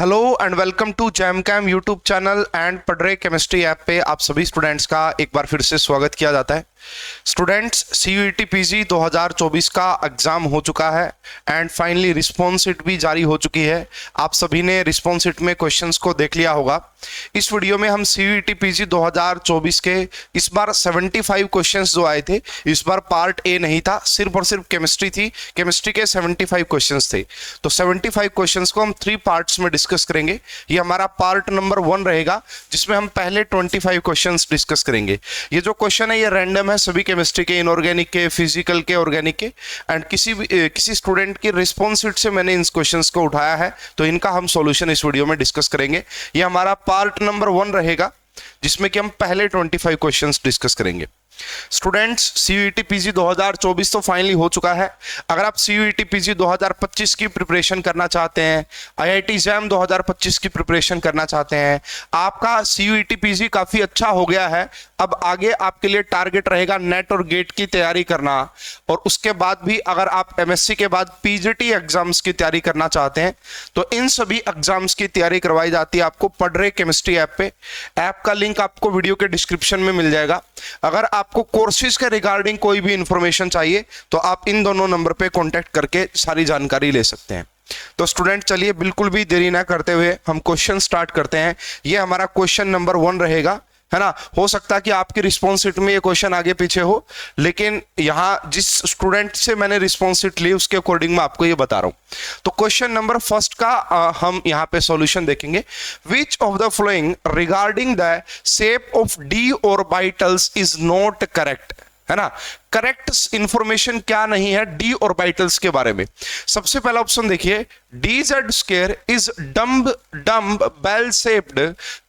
Hello and welcome to Jam Cam YouTube channel and पढ़ रहे chemistry app पे आप सभी स्टूडेंट्स का एक बार फिर से स्वागत किया जाता है। स्टूडेंट्स, सीयूईटी पीजी 2024 का एग्जाम हो चुका है एंड फाइनली रिस्पॉन्स शीट भी जारी हो चुकी है। आप सभी ने रिस्पॉन्स शीट में क्वेश्चंस को देख लिया होगा। इस वीडियो में हम सीयूईटी पीजी 2024 के इस बार 75 क्वेश्चंस जो आए थे, इस बार पार्ट ए नहीं था, सिर्फ और सिर्फ केमिस्ट्री थी। केमिस्ट्री के 75 क्वेश्चंस थे, तो 75 क्वेश्चंस को हम 3 पार्ट्स में डिस्कस करेंगे। ये हमारा पार्ट नंबर 1 रहेगा, जिसमें हम पहले 25 क्वेश्चंस डिस्कस करेंगे। ये जो क्वेश्चन है ये रैंडम है, सभी केमिस्ट्री के, इनऑर्गेनिक के, फिजिकल के, ऑर्गेनिक के, एंड किसी स्टूडेंट की रिस्पॉन्स शीट से मैंने इन क्वेश्चंस को उठाया है, तो इनका हम सॉल्यूशन इस वीडियो में डिस्कस करेंगे। ये हमारा पार्ट नंबर 1 रहेगा, जिसमें कि हम पहले 25 क्वेश्चंस डिस्कस करेंगे। स्टूडेंट्स, सीयूईटी पीजी 2024 तो फाइनली हो चुका है। अगर आप सीयूईटी पीजी 2025 की प्रिपरेशन करना चाहते हैं, आईआईटी जैम 2025 की प्रिपरेशन करना चाहते हैं, आपका सीयूईटी पीजी काफी अच्छा हो गया है। अब आगे आपके लिए टारगेट रहेगा नेट और गेट की तैयारी करना, और उसके बाद भी अगर आप एमएससी के बाद पीजीटी एग्जाम्स की तैयारी करना चाहते हैं, तो इन सभी एग्जाम्स की तैयारी करवाई जाती है आपको पढ़ रहे केमिस्ट्री ऐप पे। ऐप का लिंक आपको वीडियो के डिस्क्रिप्शन में मिल जाएगा। अगर आपको कोर्सेज के रिगार्डिंग कोई भी इंफॉर्मेशन चाहिए तो आप इन दोनों नंबर पे कांटेक्ट करके सारी जानकारी ले सकते हैं। तो स्टूडेंट, चलिए बिल्कुल भी देरी ना करते हुए हम क्वेश्चन स्टार्ट करते हैं। ये हमारा क्वेश्चन नंबर 1 रहेगा, है ना। हो सकता है कि आपकी रिस्पॉन्स शीट में ये क्वेश्चन आगे पीछे हो, लेकिन यहां जिस स्टूडेंट से मैंने रिस्पॉन्स शीट ली उसके अकॉर्डिंग मैं आपको ये बता रहा हूं। तो क्वेश्चन नंबर 1 का हम यहां पे सॉल्यूशन देखेंगे। विच of the following regarding the shape of D orbitals is not correct, है ना। करेक्ट इंफॉर्मेशन क्या नहीं है डी ऑर्बिटल्स के बारे में। सबसे पहला ऑप्शन देखिए, dz square is dumbbell shaped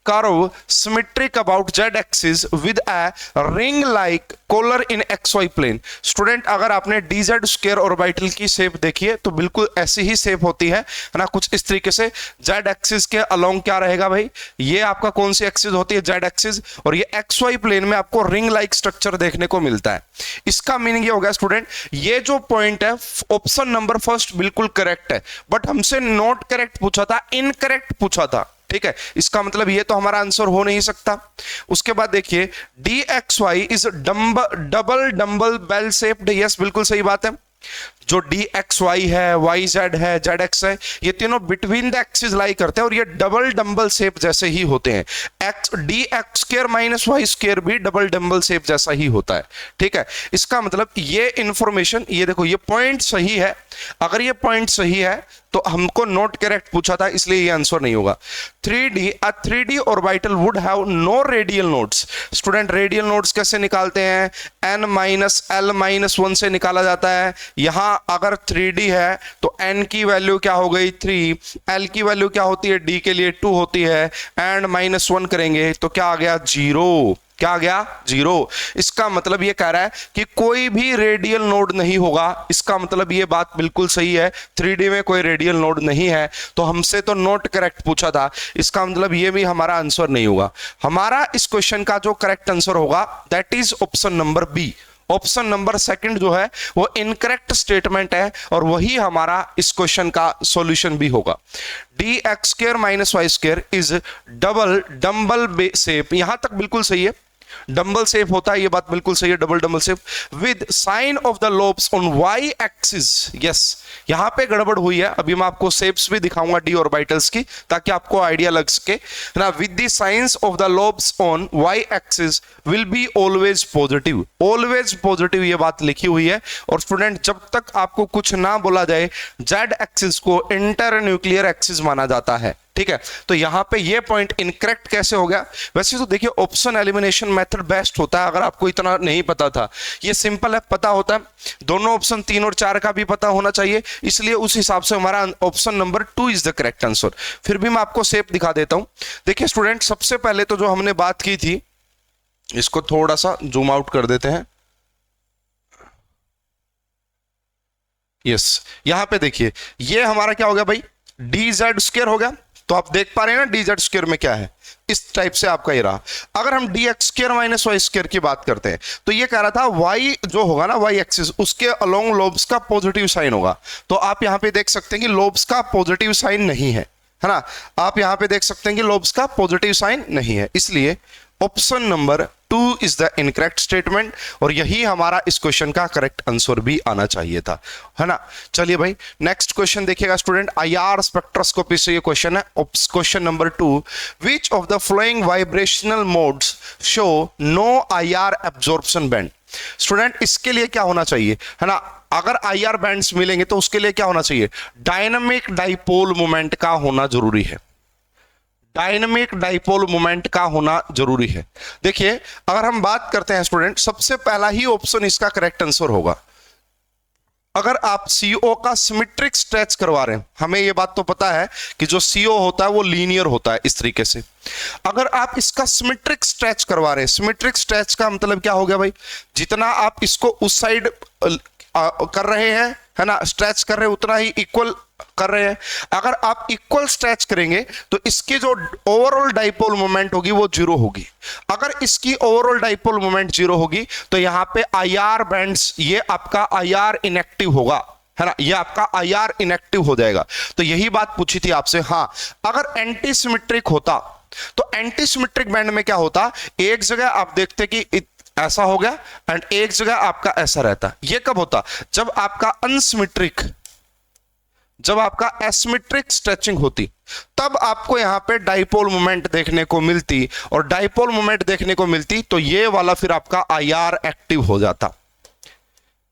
curve symmetric about z axis with a ring like collar in xy plane. Student, अगर आपने dz स्क्वायर ऑर्बिटल की शेप देखी है तो बिल्कुल ऐसी ही शेप होती है ना, कुछ इस तरीके से। z एक्सिस के अलोंग क्या रहेगा भाई, ये आपका कौन सी एक्सिस होती है, z एक्सिस, और ये xy प्लेन में आपको रिंग लाइक स्ट्रक्चर देखने को मिलता है। इसका मीनिंग ये हो गया स्टूडेंट, ये जो पॉइंट है ऑप्शन नंबर 1 बिल्कुल करेक्ट है, बट हमसे नॉट करेक्ट पूछा था, इनकरेक्ट पूछा था, ठीक है। इसका मतलब ये तो हमारा आंसर हो नहीं सकता। उसके बाद देखिए, dxy is double dumbbell bell shaped, yes बिल्कुल सही बात है। जो dxy है, yz है, zx है, ये तीनों बिटवीन द एक्सिस लाई करते हैं और ये डबल डम्बल शेप जैसे ही होते हैं। dx square minus Y square भी डबल डम्बल शेप जैसा ही होता है, ठीक है। इसका मतलब ये इंफॉर्मेशन, ये देखो ये पॉइंट सही है। अगर ये पॉइंट सही है तो हमको नॉट करेक्ट पूछा था, इसलिए ये आंसर नहीं होगा। 3D orbital would have no radial nodes. Student, radial nodes कैसे निकालते हैं, n-l-1 से निकाला जाता है। यहां अगर 3D है तो n की वैल्यू क्या हो गई 3, l की वैल्यू क्या होती है d के लिए 2 होती है, एंड -1 करेंगे तो क्या आ गया 0। क्या आ गया 0। इसका मतलब ये कह रहा है कि कोई भी रेडियल नोड नहीं होगा। इसका मतलब ये बात बिल्कुल सही है, 3D में कोई रेडियल नोड नहीं है, तो हमसे तो नॉट करेक्ट पूछा था। इसका मतलब ये भी हमारा आंसर नहीं होगा। हमारा इस क्वेश्चन का जो करेक्ट आंसर होगा that is option number B. Option number 2 जो है वो इनकरेक्ट स्टेटमेंट है, और वही हमारा इस क्वेश्चन का सॉल्यूशन भी होगा। dx square minus Y square is double dumbbell shape, यहां तक बिल्कुल सही है। डम्बल शेप होता है, ये बात बिल्कुल सही है, double dumbbell shape with sign of the lobes on Y axis. Yes, यहां पे गड़बड़ हुई है। अभी मैं आपको शेप्स भी दिखाऊंगा डी ऑर्बिटल्स की, ताकि आपको आइडिया लग सके ना। With the science of the lobes on Y axis will be always positive. Always positive ये बात लिखी हुई है। और स्टूडेंट, जब तक आपको कुछ ना बोला जाए, जेड एक्सिस को इंटर न्यूक्लियर एक्सिस माना जाता है, ठीक है। तो यहां पे ये पॉइंट इनकरेक्ट कैसे हो गया। वैसे तो देखिए, ऑप्शन एलिमिनेशन मेथड बेस्ट होता है। अगर आपको इतना नहीं पता था, ये सिंपल है, पता होता है। दोनों ऑप्शन 3 और 4 का भी पता होना चाहिए, इसलिए उस हिसाब से हमारा option number 2 is the correct answer. फिर भी मैं आपको शेप दिखा देता हूं। देखिए स्टूडेंट, सबसे पहले तो जो हमने बात की थी, इसको थोड़ा सा जूम आउट कर देते हैं। यस, यहां पे देखिए, ये हमारा क्या हो गया भाई, dz स्क्वायर हो गया। तो आप देख पा रहे हैं ना dz स्क्वायर में क्या है, इस टाइप से आपका ये रहा। अगर हम dx square minus Y square की बात करते हैं, तो ये कह रहा था y जो होगा ना, y एक्सिस, उसके अलोंग लोब्स का पॉजिटिव साइन होगा। तो आप यहां पे देख सकते हैं कि लोब्स का पॉजिटिव साइन नहीं है, है ना। आप यहां पे देख सकते हैं कि लोब्स का पॉजिटिव साइन नहीं है, इसलिए option number 2 is the incorrect statement, और यही हमारा इस क्वेश्चन का करेक्ट आंसर भी आना चाहिए था, है ना। चलिए भाई नेक्स्ट क्वेश्चन देखिएगा स्टूडेंट, आईआर स्पेक्ट्रोस्कोपी से ये क्वेश्चन है। Question number 2, which of the following vibrational modes show no IR absorption band. Student इसके लिए क्या होना चाहिए, है ना, अगर आईआर बैंड्स मिलेंगे तो उसके लिए क्या होना चाहिए, डायनामिक डाइपोल मोमेंट का होना जरूरी है, डायनामिक डाइपोल मोमेंट का होना जरूरी है। देखिए अगर हम बात करते हैं स्टूडेंट, सबसे पहला ही ऑप्शन इसका करेक्ट आंसर होगा। अगर आप सीओ का सिमेट्रिक स्ट्रेच करवा रहे हैं, हमें यह बात तो पता है कि जो सीओ होता है वो लीनियर होता है इस तरीके से। अगर आप इसका सिमेट्रिक स्ट्रेच करवा रहे हैं, सिमेट्रिक स्ट्रेच का मतलब क्या हो गया भाई, जितना आप इसको उस साइड कर रहे हैं, है ना, स्ट्रेच कर रहे हैं, उतना ही इक्वल कर रहे हैं। अगर आप इक्वल स्ट्रेच करेंगे तो इसकी जो ओवरऑल डाइपोल मोमेंट होगी वो जीरो होगी। अगर इसकी ओवरऑल डाइपोल मोमेंट जीरो होगी तो यहां पे आईआर बैंड्स, ये आपका आईआर इनएक्टिव होगा, है ना, ये आपका आईआर इनएक्टिव हो जाएगा। तो यही बात पूछी थी आपसे। हां अगर एंटी सिमेट्रिक होता तो एंटी सिमेट्रिक बैंड में क्या होता, एक जगह आप देखते कि ऐसा हो गया एंड एक जगह आपका ऐसा रहता। ये कब होता, जब आपका अनसिमेट्रिक, जब आपका एसिमेट्रिक स्ट्रेचिंग होती, तब आपको यहां पे डाइपोल मोमेंट देखने को मिलती, और डाइपोल मोमेंट देखने को मिलती तो ये वाला फिर आपका आईआर एक्टिव हो जाता,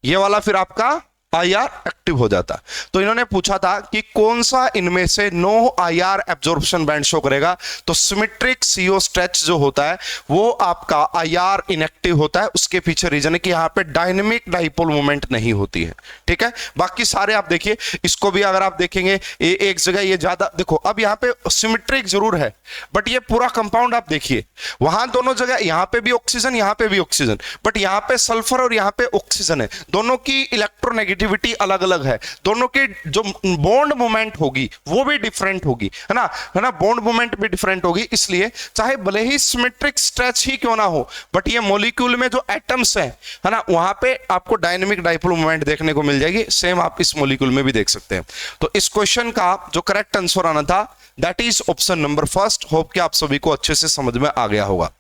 ये वाला फिर आपका आईआर एक्टिव हो जाता। तो इन्होंने पूछा था कि कौन सा इनमें से no IR absorption band show करेगा, तो सिमेट्रिक सीओ स्ट्रेच जो होता है वो आपका आईआर इनएक्टिव होता है। उसके पीछे रीजन है कि यहां पे डायनेमिक डाइपोल मोमेंट नहीं होती है, ठीक है। बाकी सारे आप देखिए, इसको भी अगर आप देखेंगे एक जगह ये ज्यादा, देखो अब यहां पे सिमेट्रिक जरूर है बट ये पूरा कंपाउंड आप देखिए, वहां दोनों जगह, यहां पे भी ऑक्सीजन, यहां पे भी ऑक्सीजन, बट यहां पे सल्फर और यहां पे ऑक्सीजन है, दोनों की इलेक्ट्रोनेगेटिविटी अलग अलग है, दोनों की जो बॉन्ड मोमेंट होगी वो भी डिफरेंट होगी, है ना, बॉन्ड मोमेंट भी डिफरेंट होगी। इसलिए चाहे भले ही सिमेट्रिक स्ट्रेच ही क्यों ना हो, बट ये मॉलिक्यूल में जो एटम्स है ना, वहां पे आपको डायनेमिक डाइपोल मोमेंट देखने को मिल जाएगी। सेम आप इस मॉलिक्यूल में भी देख सकते हैं। तो इस क्वेश्चन का जो करेक्ट आंसर आना था that is option number first. Hope कि आप सभी को अच्छे से समझ में आ गया होगा।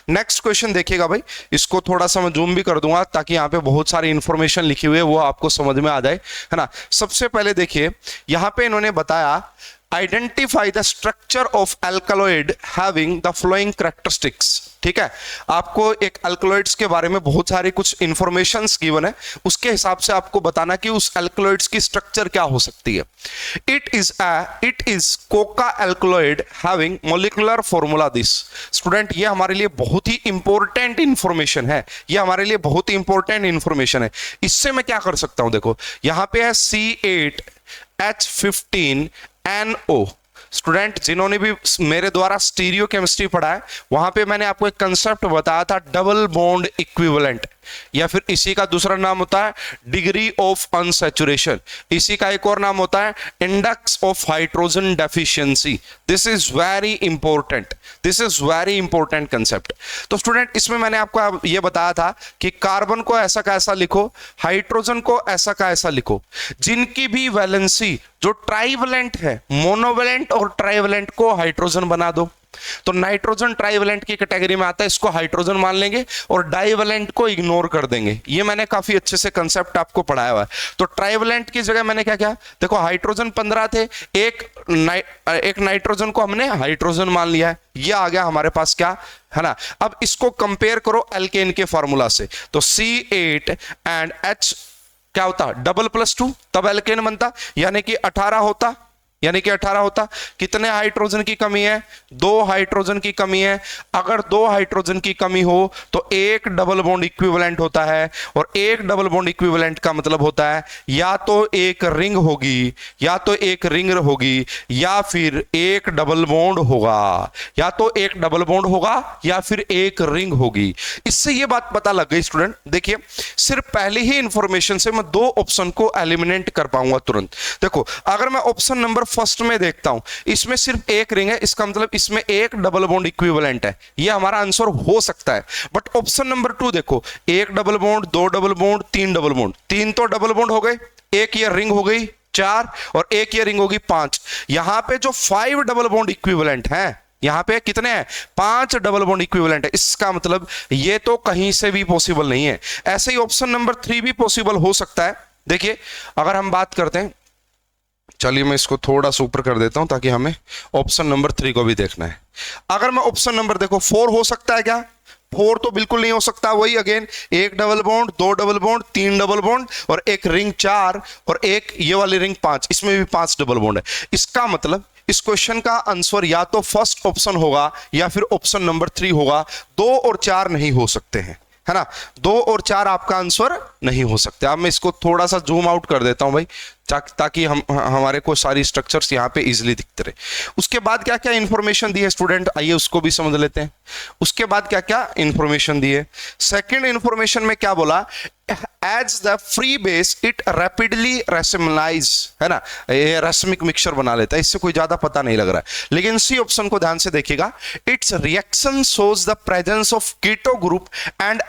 नेक्स्ट क्वेश्चन देखिएगा भाई, इसको थोड़ा सा मैं जूम भी कर दूंगा ताकि यहाँ पे बहुत सारी इंफॉर्मेशन लिखी हुई है वो आपको समझ में आ जाए, है ना। सबसे पहले देखिए यहाँ पे इन्होंने बताया, identify the structure of alkaloid having the flowing characteristics. ठीक है, आपको एक अल्कलॉइड्स के बारे में बहुत सारी कुछ इंफॉर्मेशंस गिवन है, उसके हिसाब से आपको बताना कि उस अल्कलॉइड्स की स्ट्रक्चर क्या हो सकती है। It is Coca alkaloid having molecular formula this. Student ये हमारे लिए बहुत ही इंपॉर्टेंट इंफॉर्मेशन है, ये हमारे लिए बहुत ही इंपॉर्टेंट इंफॉर्मेशन है। इससे मैं क्या कर सकता हूं, देखो यहां पे है C8H15NO। स्टूडेंट जिन्होंने भी मेरे द्वारा स्टीरियो केमिस्ट्री पढ़ा है वहां पे मैंने आपको एक कंसेप्ट बताया था, डबल बॉन्ड इक्विवेलेंट, या फिर इसी का दूसरा नाम होता है डिग्री ऑफ अनसैचुरेशन, इसी का एक और नाम होता है index of hydrogen deficiency. This is very important, this is very important concept. तो स्टूडेंट इसमें मैंने आपको यह बताया था कि कार्बन को ऐसा का ऐसा लिखो, हाइड्रोजन को ऐसा का ऐसा लिखो, जिनकी भी वैलेंसी जो ट्राइवेलेंट है, मोनोवेलेंट और ट्राइवेलेंट को हाइड्रोजन बना दो। तो नाइट्रोजन ट्राइवेलेंट की कैटेगरी में आता है, इसको हाइड्रोजन मान लेंगे और डाइवेलेंट को इग्नोर कर देंगे। ये मैंने काफी अच्छे से कंसेप्ट आपको पढ़ाया हुआ है। तो ट्राइवेलेंट की जगह मैंने क्या किया, देखो हाइड्रोजन 15 थे, एक नाइट्रोजन को हमने हाइड्रोजन मान लिया है, ये आ गया हमारे पास क्या, है ना। अब इसको कंपेयर करो एल्केन के फॉर्मूला से, तो C8 एंड H क्या होता, डबल प्लस 2, तब एल्केन बनता, यानी कि 18 होता, यानी कि 18 होता। कितने हाइड्रोजन की कमी है, 2 हाइड्रोजन की कमी है। अगर 2 हाइड्रोजन की कमी हो तो एक डबल बॉन्ड इक्विवेलेंट होता है, और एक डबल बॉन्ड इक्विवेलेंट का मतलब होता है या तो एक रिंग होगी, या तो एक रिंग होगी, या फिर एक डबल बॉन्ड होगा, या तो एक डबल बॉन्ड होगा या फिर एक रिंग होगी। इससे ये बात पता लग गई स्टूडेंट, देखिए सिर्फ पहली ही इंफॉर्मेशन से मैं 2 ऑप्शन को एलिमिनेट कर पाऊंगा तुरंत। देखो अगर मैं ऑप्शन नंबर फर्स्ट में देखता हूं, इसमें सिर्फ एक रिंग है, इसका मतलब इसमें एक डबल बॉन्ड इक्विवेलेंट है, ये हमारा आंसर हो सकता है। बट ऑप्शन नंबर 2 देखो, एक double bond, 2 double bond, 3 double bond, 3 तो डबल बॉन्ड हो गए, एक ये रिंग हो गई, 4 और एक ये रिंग होगी 5। यहां पे जो 5 डबल बॉन्ड इक्विवेलेंट हैं, यहां पे कितने हैं? 5 डबल बॉन्ड इक्विवेलेंट है। इसका मतलब ये तो कहीं से भी पॉसिबल नहीं है। ऐसे ही ऑप्शन नंबर 3 भी पॉसिबल हो सकता है। देखिए अगर हम बात करते हैं, चलिए मैं इसको थोड़ा सा ऊपर कर देता हूं ताकि हमें ऑप्शन नंबर 3 को भी देखना है। अगर मैं ऑप्शन नंबर देखो 4 हो सकता है क्या? 4 तो बिल्कुल नहीं हो सकता। वही अगेन, एक double bond, 2 double bond, 3 double bond और एक रिंग 4 और एक ये वाली रिंग 5, इसमें भी 5 डबल बॉन्ड है। इसका मतलब इस क्वेश्चन का आंसर या तो फर्स्ट ऑप्शन होगा या फिर ऑप्शन नंबर 3 होगा। 2 और 4 नहीं हो सकते हैं, है ना। 2 और 4 आपका आंसर नहीं हो सकते। अब मैं इसको थोड़ा सा जूम आउट कर देता हूं भाई, ताकि हमारे को सारी स्ट्रक्चर्स यहाँ पे इजीली दिखते रहे। उसके बाद क्या क्या इंफॉर्मेशन दी है स्टूडेंट, आइए उसको भी समझ लेते हैं। उसके बाद क्या क्या इंफॉर्मेशन दी है। सेकंड इंफॉर्मेशन में क्या बोला? As the free base it rapidly racemise, है ना, ये रेसमिक मिक्सचर बना लेता है। इससे कोई ज्यादा पता नहीं लग रहा है, लेकिन सी ऑप्शन को ध्यान से देखिएगा। It's reaction shows the presence of keto group and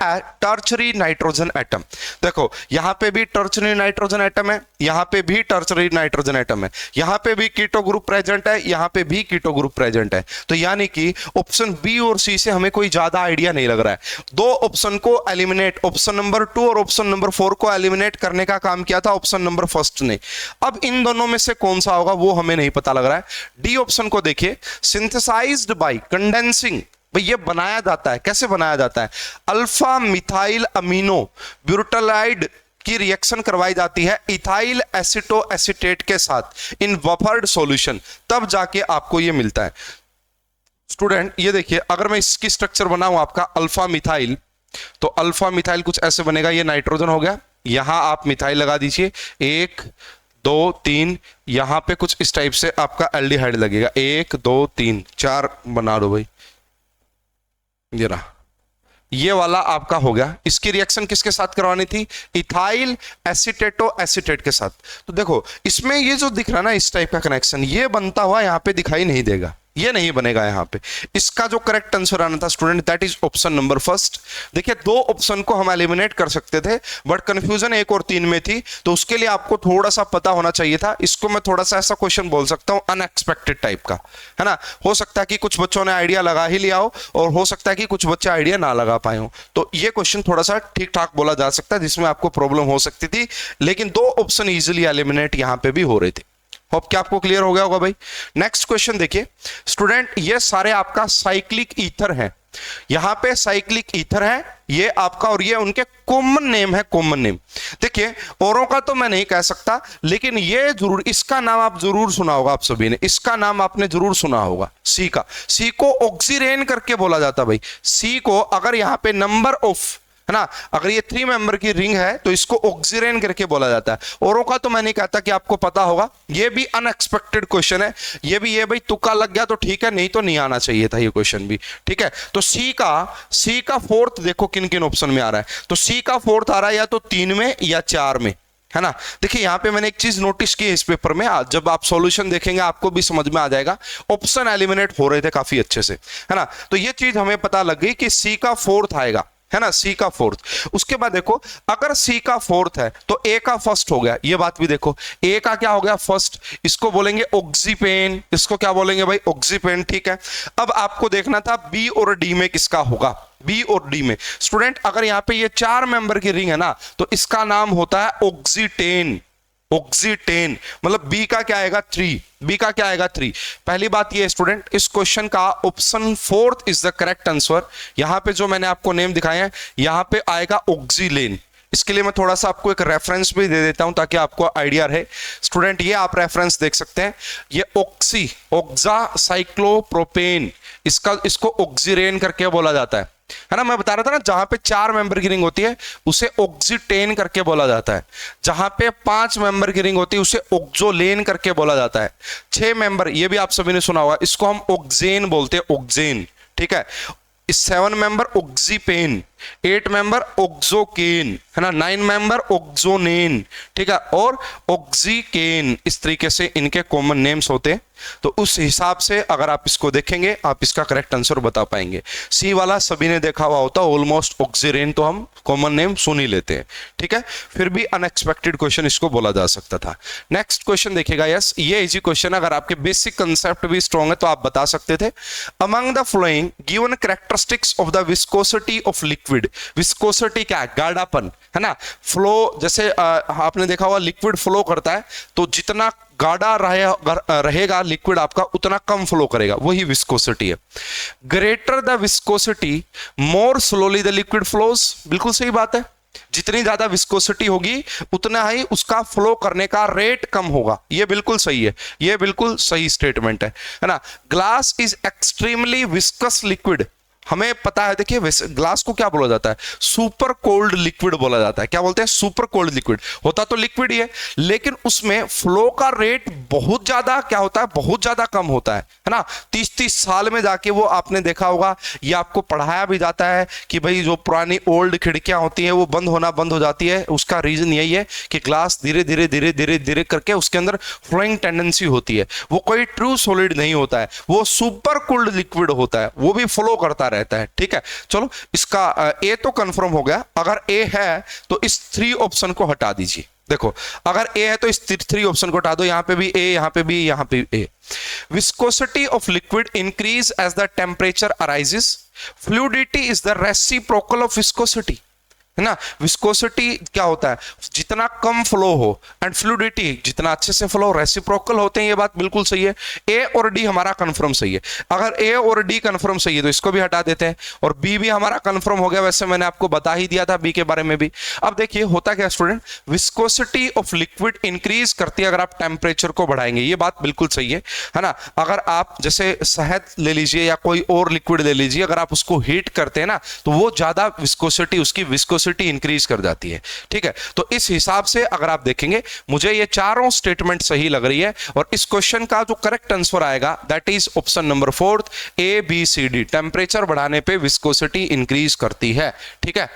tertiary nitrogen atom. देखो यहां पे भी टर्शरी नाइट्रोजन एटम है, यहां पे भी टर्शरी नाइट्रोजन एटम है, यहां पे भी कीटो ग्रुप प्रेजेंट है, यहां पे भी कीटो ग्रुप प्रेजेंट है। तो यानी कि ऑप्शन बी और सी से हमें कोई ज्यादा आइडिया नहीं लग रहा है। 2 ऑप्शन को एलिमिनेट, ऑप्शन नंबर 2 और ऑप्शन नंबर 4 को एलिमिनेट करने का काम किया था ऑप्शन नंबर फर्स्ट ने। अब इन दोनों में से कौन सा होगा वो हमें नहीं पता लग रहा है। डी ऑप्शन को देखिए, सिंथेसाइज्ड बाय कंडेंसिंग। भाई ये बनाया जाता है, कैसे बनाया जाता है? अल्फा मिथाइल अमीनो ब्यूटालाइड की रिएक्शन करवाई जाती है इथाइल एसिटो एसिटेट के साथ इन बफर्ड सॉल्यूशन, तब जाके आपको ये मिलता है। स्टूडेंट ये देखिए, अगर मैं इसकी स्ट्रक्चर बनाऊं आपका अल्फा मिथाइल, तो अल्फा मिथाइल कुछ ऐसे बनेगा। ये नाइट्रोजन हो गया, यहां आप मिथाइल लगा दीजिए, 1 2 3, यहां पे कुछ इस टाइप से आपका एल्डिहाइड लगेगा, 1 2 3 4 बना दो भाई, ये रहा, ये वाला आपका हो गया। इसकी रिएक्शन किसके साथ करवानी थी? इथाइल एसिटेटो एसिटेट के साथ। तो देखो इसमें ये जो दिख रहा है ना इस टाइप का कनेक्शन, ये बनता हुआ यहां पे दिखाई नहीं देगा, ये नहीं बनेगा यहां पे। इसका जो करेक्ट आंसर आना था student, that is option number first. देखिए 2 ऑप्शन को हम एलिमिनेट कर सकते थे, बट कंफ्यूजन 1 और 3 में थी, तो उसके लिए आपको थोड़ा सा पता होना चाहिए था। इसको मैं थोड़ा सा ऐसा क्वेश्चन बोल सकता हूं, अनएक्सपेक्टेड टाइप का, है ना। हो सकता है कि कुछ बच्चों ने आइडिया लगा ही लिया हो और हो सकता है कि कुछ बच्चे आइडिया ना लगा पाए हो। तो ये क्वेश्चन थोड़ा सा ठीक ठाक बोला जा सकता है, जिसमें आपको प्रॉब्लम हो सकती थी, लेकिन 2 ऑप्शन इजिली एलिमिनेट यहां पे भी हो रहे थे। होप क्या आपको क्लियर हो गया होगा भाई। नेक्स्ट क्वेश्चन देखिए स्टूडेंट, ये सारे आपका साइक्लिक ईथर हैं, यहां पे साइक्लिक ईथर है ये आपका, और ये उनके कॉमन नेम है, कॉमन नेम। देखिए औरों का तो मैं नहीं कह सकता, लेकिन ये जरूर, इसका नाम आप जरूर सुना होगा, आप सभी ने इसका नाम आपने जरूर सुना होगा, सी का। सी को ऑक्सीरेन करके बोला जाता है भाई। सी को अगर यहां पे नंबर ऑफ, है ना, अगर ये 3 मेंबर की रिंग है तो इसको ऑक्सीरेन करके बोला जाता है। औरों का तो मैं नहीं कहता कि आपको पता होगा। ये भी अनएक्सपेक्टेड क्वेश्चन है, ये भी, ये भाई तुक्का लग गया तो ठीक है, नहीं तो नहीं आना चाहिए था ये क्वेश्चन भी, ठीक है। तो सी का फोर्थ देखो किन किन ऑप्शन में आ रहा है। तो सी का फोर्थ आ रहा है या तो 3 में या 4 में, है ना। देखिए यहां पे मैंने एक चीज नोटिस की है इस पेपर में, जब आप सॉल्यूशन देखेंगे आपको भी समझ में आ जाएगा, ऑप्शन एलिमिनेट हो रहे थे काफी अच्छे से, है ना। तो ये चीज हमें पता लग गई कि सी का फोर्थ आएगा, है ना, सी का फोर्थ। उसके बाद देखो अगर सी का फोर्थ है तो ए का फर्स्ट हो गया, ये बात भी देखो, ए का क्या हो गया फर्स्ट, इसको बोलेंगे ऑक्सीपेन, इसको क्या बोलेंगे भाई, ऑक्सीपेन, ठीक है। अब आपको देखना था बी और डी में किसका होगा, बी और डी में। स्टूडेंट अगर यहां पे ये 4 मेंबर की रिंग है ना, तो इसका नाम होता है ऑक्सीटेन, ऑक्सीटेन। मतलब बी का क्या आएगा 3, बी का क्या आएगा 3। पहली बात ये स्टूडेंट, इस क्वेश्चन का option fourth is the correct answer. यहां पे जो मैंने आपको नेम दिखाए हैं, यहां पे आएगा ऑक्सीलेन। इसके लिए मैं थोड़ा सा आपको एक रेफरेंस भी दे देता हूं ताकि आपको आइडिया रहे। स्टूडेंट ये आप रेफरेंस देख सकते हैं, ये ऑक्सा साइक्लोप्रोपेन, इसको ऑक्सीरेन करके बोला जाता है ना। मैं बता रहा था ना, जहां पे 4 मेंबर की रिंग होती है उसे ऑक्सीटेन करके बोला जाता है, जहां पे 5 मेंबर की रिंग होती है उसे ऑक्सोलेन करके बोला जाता है, 6 मेंबर, ये भी आप सभी ने सुना होगा, इसको हम ऑक्सेन बोलते हैं, ऑक्सेन, ठीक है। 7 मेंबर ऑक्सीपेन, 8 मेंबर ऑक्सोकेन, है ना, 9 मेंबर ऑक्सोनेन, ठीक है, और ऑक्सीकेन, इस तरीके से इनके कॉमन नेम्स होते हैं। तो उस हिसाब से अगर आप इसको देखेंगे आप इसका करेक्ट आंसर बता पाएंगे। सी वाला सभी ने देखा हुआ होता, ऑलमोस्ट ऑक्सीरेन तो हम कॉमन नेम सुन ही लेते हैं, ठीक है, फिर भी अनएक्सपेक्टेड क्वेश्चन इसको बोला जा सकता था। नेक्स्ट क्वेश्चन देखिएगा, यस ये इजी क्वेश्चन, अगर आपके बेसिक कंसेप्ट भी स्ट्रॉन्ग है तो आप बता सकते थे। Among the flowing given characteristics of the viscosity of liquid, viscosity क्या है, गाढ़ापन, है ना, फ्लो, जैसे आपने देखा होगा लिक्विड फ्लो करता है तो जितना गाढ़ा रहेगा लिक्विड आपका उतना कम फ्लो करेगा, वही विस्कोसिटी है। Greater the viscosity more slowly the liquid flows, बिल्कुल सही बात है, जितनी ज्यादा विस्कोसिटी होगी उतना ही उसका फ्लो करने का रेट कम होगा, ये बिल्कुल सही है, ये बिल्कुल सही स्टेटमेंट है ना। Glass is extremely viscous liquid, हमें पता है, देखिए ग्लास को क्या बोला जाता है, सुपर कोल्ड लिक्विड बोला जाता है। क्या बोलते हैं, सुपर कोल्ड लिक्विड, होता तो लिक्विड ही है लेकिन उसमें फ्लो का रेट बहुत ज्यादा क्या होता है, बहुत ज्यादा कम होता है ना। 30-30 साल में जाके वो आपने देखा होगा, ये आपको पढ़ाया भी जाता है कि भाई जो पुरानी ओल्ड खिड़कियां होती हैं वो बंद होना बंद हो जाती है, उसका रीजन यही है कि ग्लास धीरे धीरे धीरे धीरे धीरे करके उसके अंदर फ्लोइंग टेंडेंसी होती है, वो कोई ट्रू सॉलिड नहीं होता है, वो सुपर कोल्ड लिक्विड होता है, वो भी फ्लो करता रहता है, ठीक है। चलो इसका ए तो कंफर्म हो गया, अगर ए है तो इस 3 ऑप्शन को हटा दीजिए। देखो अगर ए है तो इस 3 ऑप्शन को हटा दो, यहां पे भी ए, यहां पे भी, यहां पे A. Viscosity of liquid increase as the temperature arises, fluidity is the reciprocal of viscosity, है ना। विस्कोसिटी क्या होता है, जितना कम फ्लो हो, एंड फ्लूइडिटी जितना अच्छे से फ्लो, रेसिप्रोकल होते हैं, ये बात बिल्कुल सही है। ए और डी हमारा कंफर्म सही है, अगर ए और डी कंफर्म सही है तो इसको भी हटा देते हैं, और बी भी हमारा कंफर्म हो गया, वैसे मैंने आपको बता ही दिया था बी के बारे में भी। अब देखिए होता क्या student, viscosity of liquid increase करती है अगर आप टेम्परेचर को बढ़ाएंगे, ये बात बिल्कुल सही है ना। अगर आप जैसे शहद ले लीजिए या कोई और लिक्विड ले लीजिए, अगर आप उसको हीट करते हैं ना तो वो ज्यादा विस्कोसिटी, उसकी विस्कोसिटी इंक्रीज कर जाती है, ठीक है। तो इस हिसाब से अगर आप देखेंगे मुझे ये चारों स्टेटमेंट सही लग रही है, और इस क्वेश्चन का जो करेक्ट आंसर आएगा that is option number 4, A B C D, temperature बढ़ाने पे विस्कोसिटी इंक्रीज करती है, ठीक है।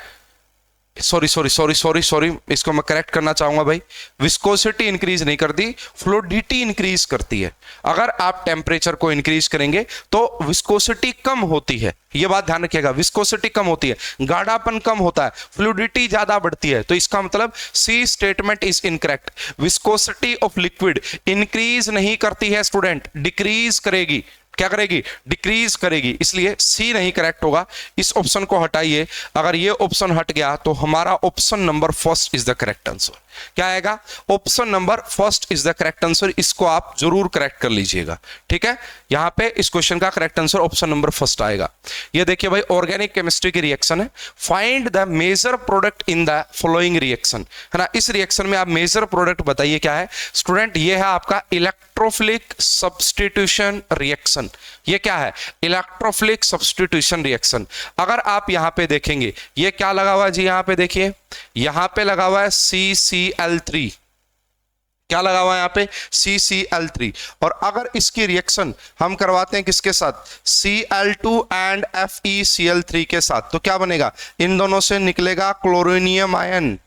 सॉरी, इसको मैं करेक्ट करना चाहूंगा भाई, विस्कोसिटी इंक्रीज नहीं करती, फ्लूइडिटी इंक्रीज करती है। अगर आप टेम्परेचर को इंक्रीज करेंगे तो विस्कोसिटी कम होती है, यह बात ध्यान रखिएगा, विस्कोसिटी कम होती है, गाढ़ापन कम होता है, फ्लूइडिटी ज्यादा बढ़ती है, तो इसका मतलब C statement is incorrect. Viscosity of liquid increase नहीं करती है स्टूडेंट, डिक्रीज करेगी, क्या करेगी, डिक्रीज करेगी, इसलिए सी नहीं करेक्ट होगा। इस ऑप्शन को हटाइए, अगर ये ऑप्शन हट गया तो हमारा option number 1 is the correct answer. क्या आएगा, option number 1 is the correct answer, इसको आप जरूर करेक्ट कर लीजिएगा, ठीक है। यहां पे इस क्वेश्चन का करेक्ट आंसर ऑप्शन नंबर 1 आएगा। ये देखिए भाई, ऑर्गेनिक केमिस्ट्री की रिएक्शन है, find the major product in the following reaction, है ना। इस रिएक्शन में आप मेजर प्रोडक्ट बताइए क्या है स्टूडेंट, ये है आपका इलेक्ट्रोफिलिक सब्स्टिट्यूशन रिएक्शन। ये क्या है, इलेक्ट्रोफिलिक सब्स्टिट्यूशन रिएक्शन। अगर आप यहां पे देखेंगे ये क्या लगा हुआ है जी, यहां पे देखिए, यहां पे लगा हुआ है CCl3, क्या लगा हुआ है यहां पे, CCl3, और अगर इसकी रिएक्शन हम करवाते हैं किसके साथ, Cl2 एंड FeCl3 के साथ, तो क्या बनेगा, इन दोनों से निकलेगा क्लोरीनियम आयन।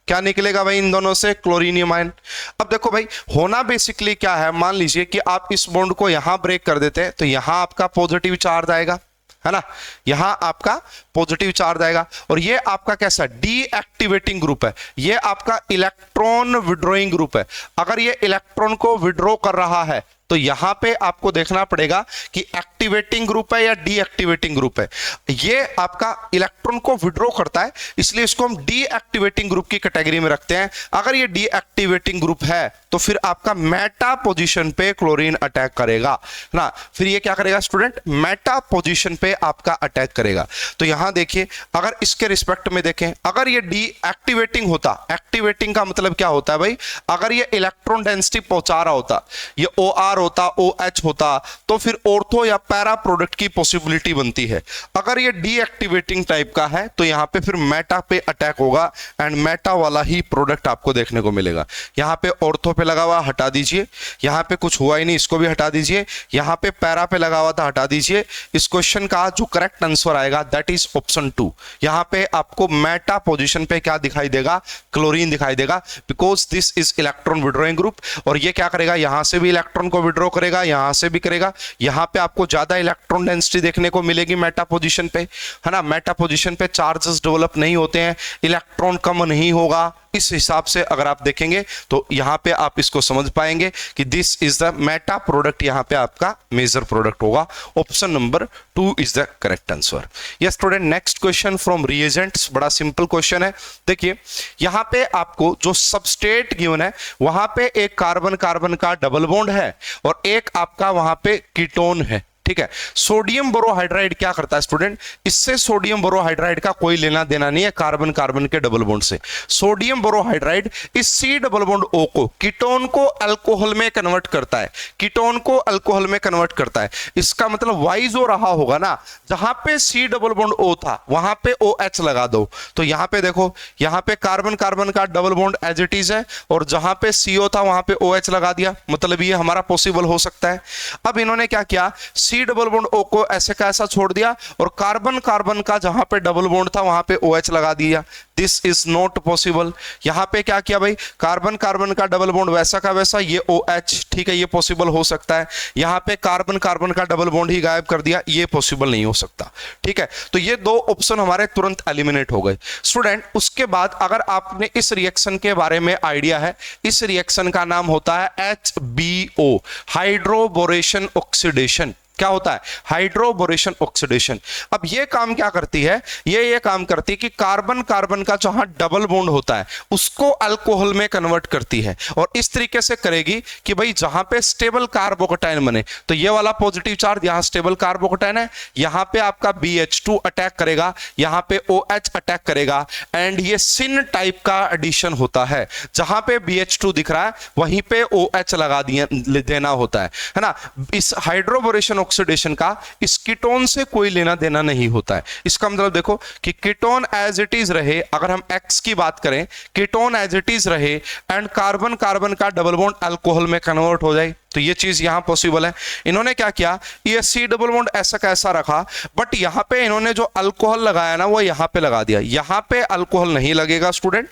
क्या निकलेगा भाई, इन दोनों से क्लोरीनियम आयन। अब देखो भाई, होना बेसिकली क्या है, मान लीजिए कि आप इस बॉन्ड को यहां ब्रेक कर देते हैं तो यहां आपका पॉजिटिव चार्ज आएगा, है ना, यहां आपका पॉजिटिव चार्ज आएगा, और ये आपका कैसा डीएक्टिवेटिंग ग्रुप है, ये आपका इलेक्ट्रॉन विड्रॉइंग ग्रुप है। अगर ये इलेक्ट्रॉन को विड्रॉ कर रहा है तो यहां पे आपको देखना पड़ेगा कि एक्टिवेटिंग ग्रुप है या डीएक्टिवेटिंग ग्रुप है। ये आपका इलेक्ट्रॉन को विड्रॉ करता है, इसलिए इसको हम डीएक्टिवेटिंग ग्रुप की कैटेगरी में रखते हैं। अगर ये डीएक्टिवेटिंग ग्रुप है तो फिर आपका मेटा पोजीशन पे क्लोरीन अटैक करेगा ना, फिर ये क्या करेगा स्टूडेंट, मेटा पोजीशन पे आपका अटैक करेगा। तो यहां देखिए, अगर इसके रिस्पेक्ट में देखें, अगर ये डीएक्टिवेटिंग होता, एक्टिवेटिंग का मतलब क्या होता है भाई, अगर ये इलेक्ट्रॉन डेंसिटी पहुंचा रहा होता, ये OR होता, OH होता, तो फिर ऑर्थो या पैरा प्रोडक्ट की पॉसिबिलिटी बनती है। अगर ये डीएक्टिवेटिंग टाइप का है तो यहां पे फिर मेटा पे अटैक होगा, एंड मेटा वाला ही प्रोडक्ट आपको देखने को मिलेगा। यहां पे ऑर्थो पे लगा हुआ हटा दीजिए, यहां पे कुछ हुआ ही नहीं, इसको भी हटा दीजिए, यहां पे पैरा पे लगा हुआ था हटा दीजिए। इस क्वेश्चन का जो करेक्ट आंसर आएगा दैट इज ऑप्शन 2। यहाँ पे आपको मेटा पोजीशन पे क्या दिखाई देगा, क्लोरीन दिखाई देगा, because this is electron withdrawing group. और ये क्या करेगा, यहां से भी इलेक्ट्रॉन को विड्रॉ करेगा, यहां से भी करेगा। यहाँ पे आपको ज्यादा इलेक्ट्रॉन डेंसिटी देखने को मिलेगी मेटा पोजीशन पे, है ना। मेटा पोजीशन पे चार्जेस डेवलप नहीं होते हैं, इलेक्ट्रॉन कम नहीं होगा। इस हिसाब से अगर आप देखेंगे तो यहां पे आप इसको समझ पाएंगे कि this is the Meta product, यहां पे आपका मेजर प्रोडक्ट होगा। Option number 2 is the correct answer. Yes student, next question from reagents, बड़ा सिंपल क्वेश्चन है। देखिए यहां पे आपको जो सबस्ट्रेट गिवन है वहां पे एक कार्बन कार्बन का डबल बॉन्ड है और एक आपका वहां पे कीटोन है, ठीक है। सोडियम बोरोहाइड्राइड क्या करता है स्टूडेंट, इससे सोडियम बोरोहाइड्राइड का कोई लेना देना नहीं है कार्बन कार्बन के डबल बॉन्ड से। सोडियम बोरोहाइड्राइड इस सी डबल बॉन्ड ओ को, कीटोन को अल्कोहल में कन्वर्ट करता है, कीटोन को अल्कोहल में कन्वर्ट करता है। इसका मतलब वाई जो रहा होगा ना, जहां पे सी डबल बॉन्ड ओ था वहां पे ओ एच लगा दो। तो यहां पे देखो, यहां पे कार्बन कार्बन का double bond as it is है और जहां पे सीओ था वहां पे ओ एच लगा दिया, मतलब ये हमारा पॉसिबल हो सकता है। अब इन्होंने क्या किया, सी डबल बॉन्ड ओ को ऐसे का ऐसा छोड़ दिया और कार्बन कार्बन का जहां पे डबल बॉन्ड था वहां पे OH लगा दिया। This is not possible. यहां पे क्या किया भाई, कार्बन कार्बन का डबल बॉन्ड वैसा का वैसा, ये OH, ठीक है, ये पॉसिबल हो सकता है। यहां पे कार्बन कार्बन का डबल बॉन्ड ही गायब कर दिया, ये पॉसिबल नहीं हो सकता, ठीक है। तो ये दो ऑप्शन हमारे तुरंत एलिमिनेट हो गए स्टूडेंट। उसके बाद अगर आपने इस रिएक्शन के बारे में आइडिया है, इस रिएक्शन का नाम होता है HBO, हाइड्रोबोरेशन ऑक्सीडेशन। क्या होता है, हाइड्रोबोरेशन ऑक्सीडेशन। अब ये काम क्या करती है, ये काम करती है कि कार्बन कार्बन का जहां डबल बॉन्ड होता है उसको अल्कोहल में कन्वर्ट करती है और इस तरीके से करेगी कि भाई जहां पे स्टेबल कार्बोकेटाइन बने, तो ये वाला पॉजिटिव चार्ज यहां स्टेबल कार्बोकेटाइन है, यहां पे आपका BH2 अटैक करेगा, यहां पे OH अटैक करेगा एंड ये सिन टाइप का एडिशन होता है। जहां पे BH2 दिख रहा है वहीं पे OH लगा देना होता है ना। इस हाइड्रोबोरेशन ऑक्सीडेशन का इस कीटोन से कोई लेना देना नहीं होता है। इसका मतलब देखो कि कीटोन एज इट इज रहे, अगर हम X की बात करें, कीटोन एज इट इज रहे एंड कार्बन कार्बन का डबल बॉन्ड अल्कोहल में कन्वर्ट हो जाए, तो ये चीज यहां पॉसिबल है। इन्होंने क्या किया, ये सी डबल बॉन्ड ऐसा कैसा रखा, बट यहां पे इन्होंने जो अल्कोहल लगाया ना वो यहां पे लगा दिया। यहां पे अल्कोहल नहीं लगेगा स्टूडेंट,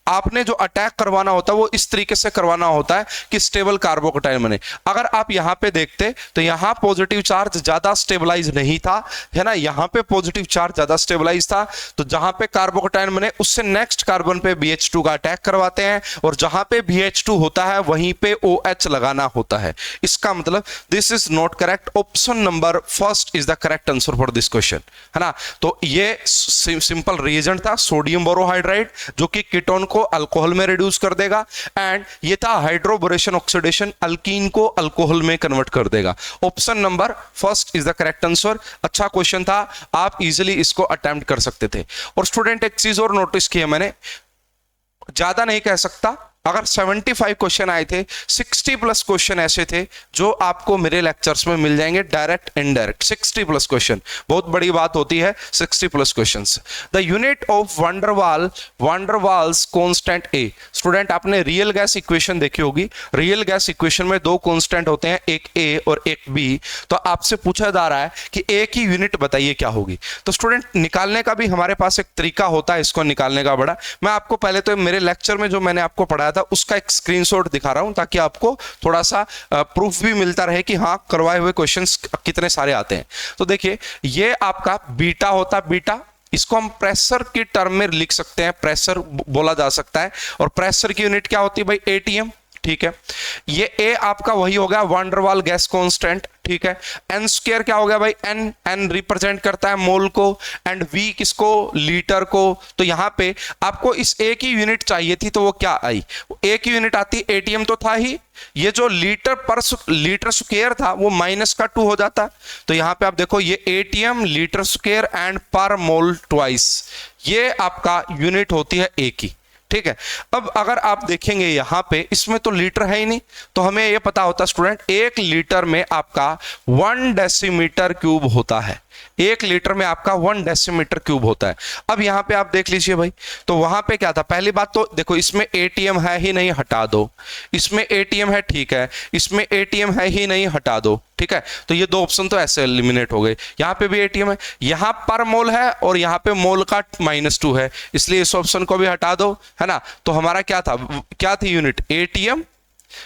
आपने जो अटैक करवाना होता है वो इस तरीके से करवाना होता है कि स्टेबल कार्बोकेटाइन बने। अगर आप यहां पे देखते तो यहां पॉजिटिव चार्ज ज्यादा स्टेबलाइज नहीं था, है ना, यहां पे पॉजिटिव चार्ज ज्यादा स्टेबलाइज था, तो जहां पे कार्बोकेटाइन बने उससे नेक्स्ट कार्बन पे BH2 का अटैक करवाते हैं और जहां पे BH2 होता है वहीं पे OH लगाना होता है। इसका मतलब this is not correct. Option number first is the correct answer for this question, है ना। तो ये सिंपल रिएजेंट था सोडियम बोरोहाइड्राइड जो कि कीटोन को अल्कोहल में रिड्यूस कर देगा एंड ये था हाइड्रोबोरेशन ऑक्सीडेशन, अल्कीन को अल्कोहल में कन्वर्ट कर देगा। Option number first is the correct answer. अच्छा क्वेश्चन था, आप इजीली इसको अटेम्प्ट कर सकते थे। और स्टूडेंट एक चीज और नोटिस किया मैंने, ज्यादा नहीं कह सकता, अगर 75 क्वेश्चन आए थे, 60 प्लस क्वेश्चन ऐसे थे जो आपको मेरे लेक्चर्स में मिल जाएंगे डायरेक्ट इनडायरेक्ट। 60 प्लस क्वेश्चन बहुत बड़ी बात होती है, 60 plus questions. The unit of van der Waals constant A. Student आपने रियल गैस इक्वेशन देखी होगी, रियल गैस इक्वेशन में दो कांस्टेंट होते हैं, एक ए और एक बी। तो आपसे पूछा जा रहा है कि ए की यूनिट बताइए क्या होगी। तो स्टूडेंट निकालने का भी हमारे पास एक तरीका होता है इसको निकालने का। बड़ा मैं आपको पहले तो मेरे लेक्चर में जो मैंने आपको पढ़ाया था उसका एक स्क्रीनशॉट दिखा रहा हूं ताकि आपको थोड़ा सा प्रूफ भी मिलता रहे कि हाँ करवाए हुए क्वेश्चंस कितने सारे आते हैं। तो देखिए ये आपका बीटा होता है, बीटा इसको हम प्रेशर की टर्म में लिख सकते हैं, प्रेशर बोला जा सकता है। और प्रेशर की यूनिट क्या होती है भाई, ATM, ठीक है। ये ए आपका वही हो गया वांडरवाल गैस कांस्टेंट, ठीक है। एन स्क्वायर क्या हो गया भाई, एन रिप्रेजेंट करता है मोल को एंड वी किसको, लीटर को। तो यहां पे आपको इस ए की यूनिट चाहिए थी तो वो क्या आई, ए की यूनिट आती ATM तो था ही, ये जो लीटर स्क्वायर था वो -2 हो जाता। तो यहां पे आप देखो ये ATM लीटर स्क्वायर एंड पर मोल ट्वाइस, ये आपका यूनिट होती है ए की, ठीक है। अब अगर आप देखेंगे यहां पे इसमें तो लीटर है ही नहीं, तो हमें यह पता होता स्टूडेंट 1 लीटर में आपका 1 डेसीमीटर क्यूब होता है। 1 लीटर में आपका 1 डेसीमीटर क्यूब होता है। अब यहां पे आप देख लीजिए भाई, तो वहां पे क्या था, पहली बात तो देखो इसमें एटीएम है ही नहीं, हटा दो। इसमें एटीएम है, ठीक है, इसमें एटीएम है ही नहीं, हटा दो, ठीक है। तो ये 2 ऑप्शन तो ऐसे एलिमिनेट हो गए। यहां पे भी एटीएम है, यहां पर मोल है और यहां पे मोल का -2 है, इसलिए इस ऑप्शन को भी हटा दो, है ना। तो हमारा क्या था, क्या थी यूनिट, एटीएम,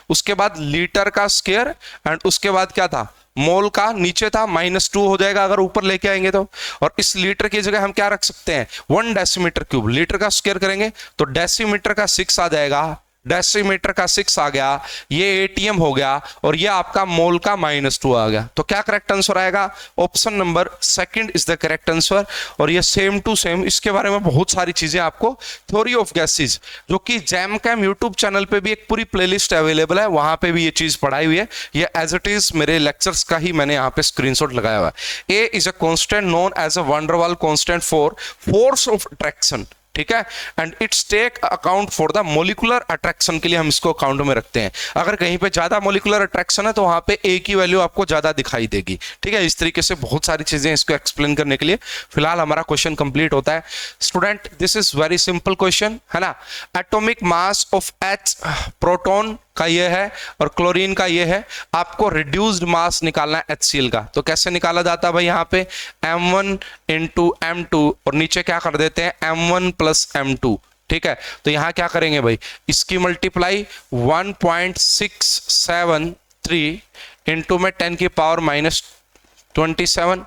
उसके बाद लीटर का स्क्वायर, एंड उसके बाद क्या था, मोल का, नीचे था -2 हो जाएगा अगर ऊपर लेके आएंगे तो। और इस लीटर की जगह हम क्या रख सकते हैं, 1 डेसीमीटर क्यूब, लीटर का स्क्वायर करेंगे तो डेसीमीटर का 6 आ जाएगा, डेसीमीटर का 6 आ गया, ये एटीएम हो गया, और ये आपका मोल का -2 आ गया। तो क्या करेक्ट आंसर आएगा, option number second is the correct answer. और ये सेम टू सेम, इसके बारे में बहुत सारी चीजें आपको थ्योरी ऑफ गैसेस, जो कि जैम कैम यूट्यूब चैनल पे भी एक पूरी प्लेलिस्ट अवेलेबल है, वहां पे भी ये चीज पढ़ाई हुई है। ये एज इट इज मेरे लेक्चर्स का ही मैंने यहाँ पे स्क्रीनशॉट लगाया हुआ है। A is a constant known as a van der Waals constant for force of attraction, ठीक है, and it's take account for the molecular attraction, के लिए हम इसको अकाउंट में रखते हैं। अगर कहीं पे ज्यादा मोलिकुलर अट्रैक्शन है तो वहां पे ए की वैल्यू आपको ज्यादा दिखाई देगी, ठीक है। इस तरीके से बहुत सारी चीजें इसको एक्सप्लेन करने के लिए फिलहाल हमारा क्वेश्चन कंप्लीट होता है। Student, this is very simple question, है ना। Atomic mass of H, proton का ये है और क्लोरीन का ये है, आपको रिड्यूस्ड मास निकालना है HCl का। तो कैसे निकाला जाता है भाई, यहाँ पे M1 × M2 और नीचे क्या कर देते हैं M1 + M2, ठीक है। तो यहां क्या करेंगे भाई, इसकी मल्टीप्लाई 1.673 इंटू में 10⁻⁻27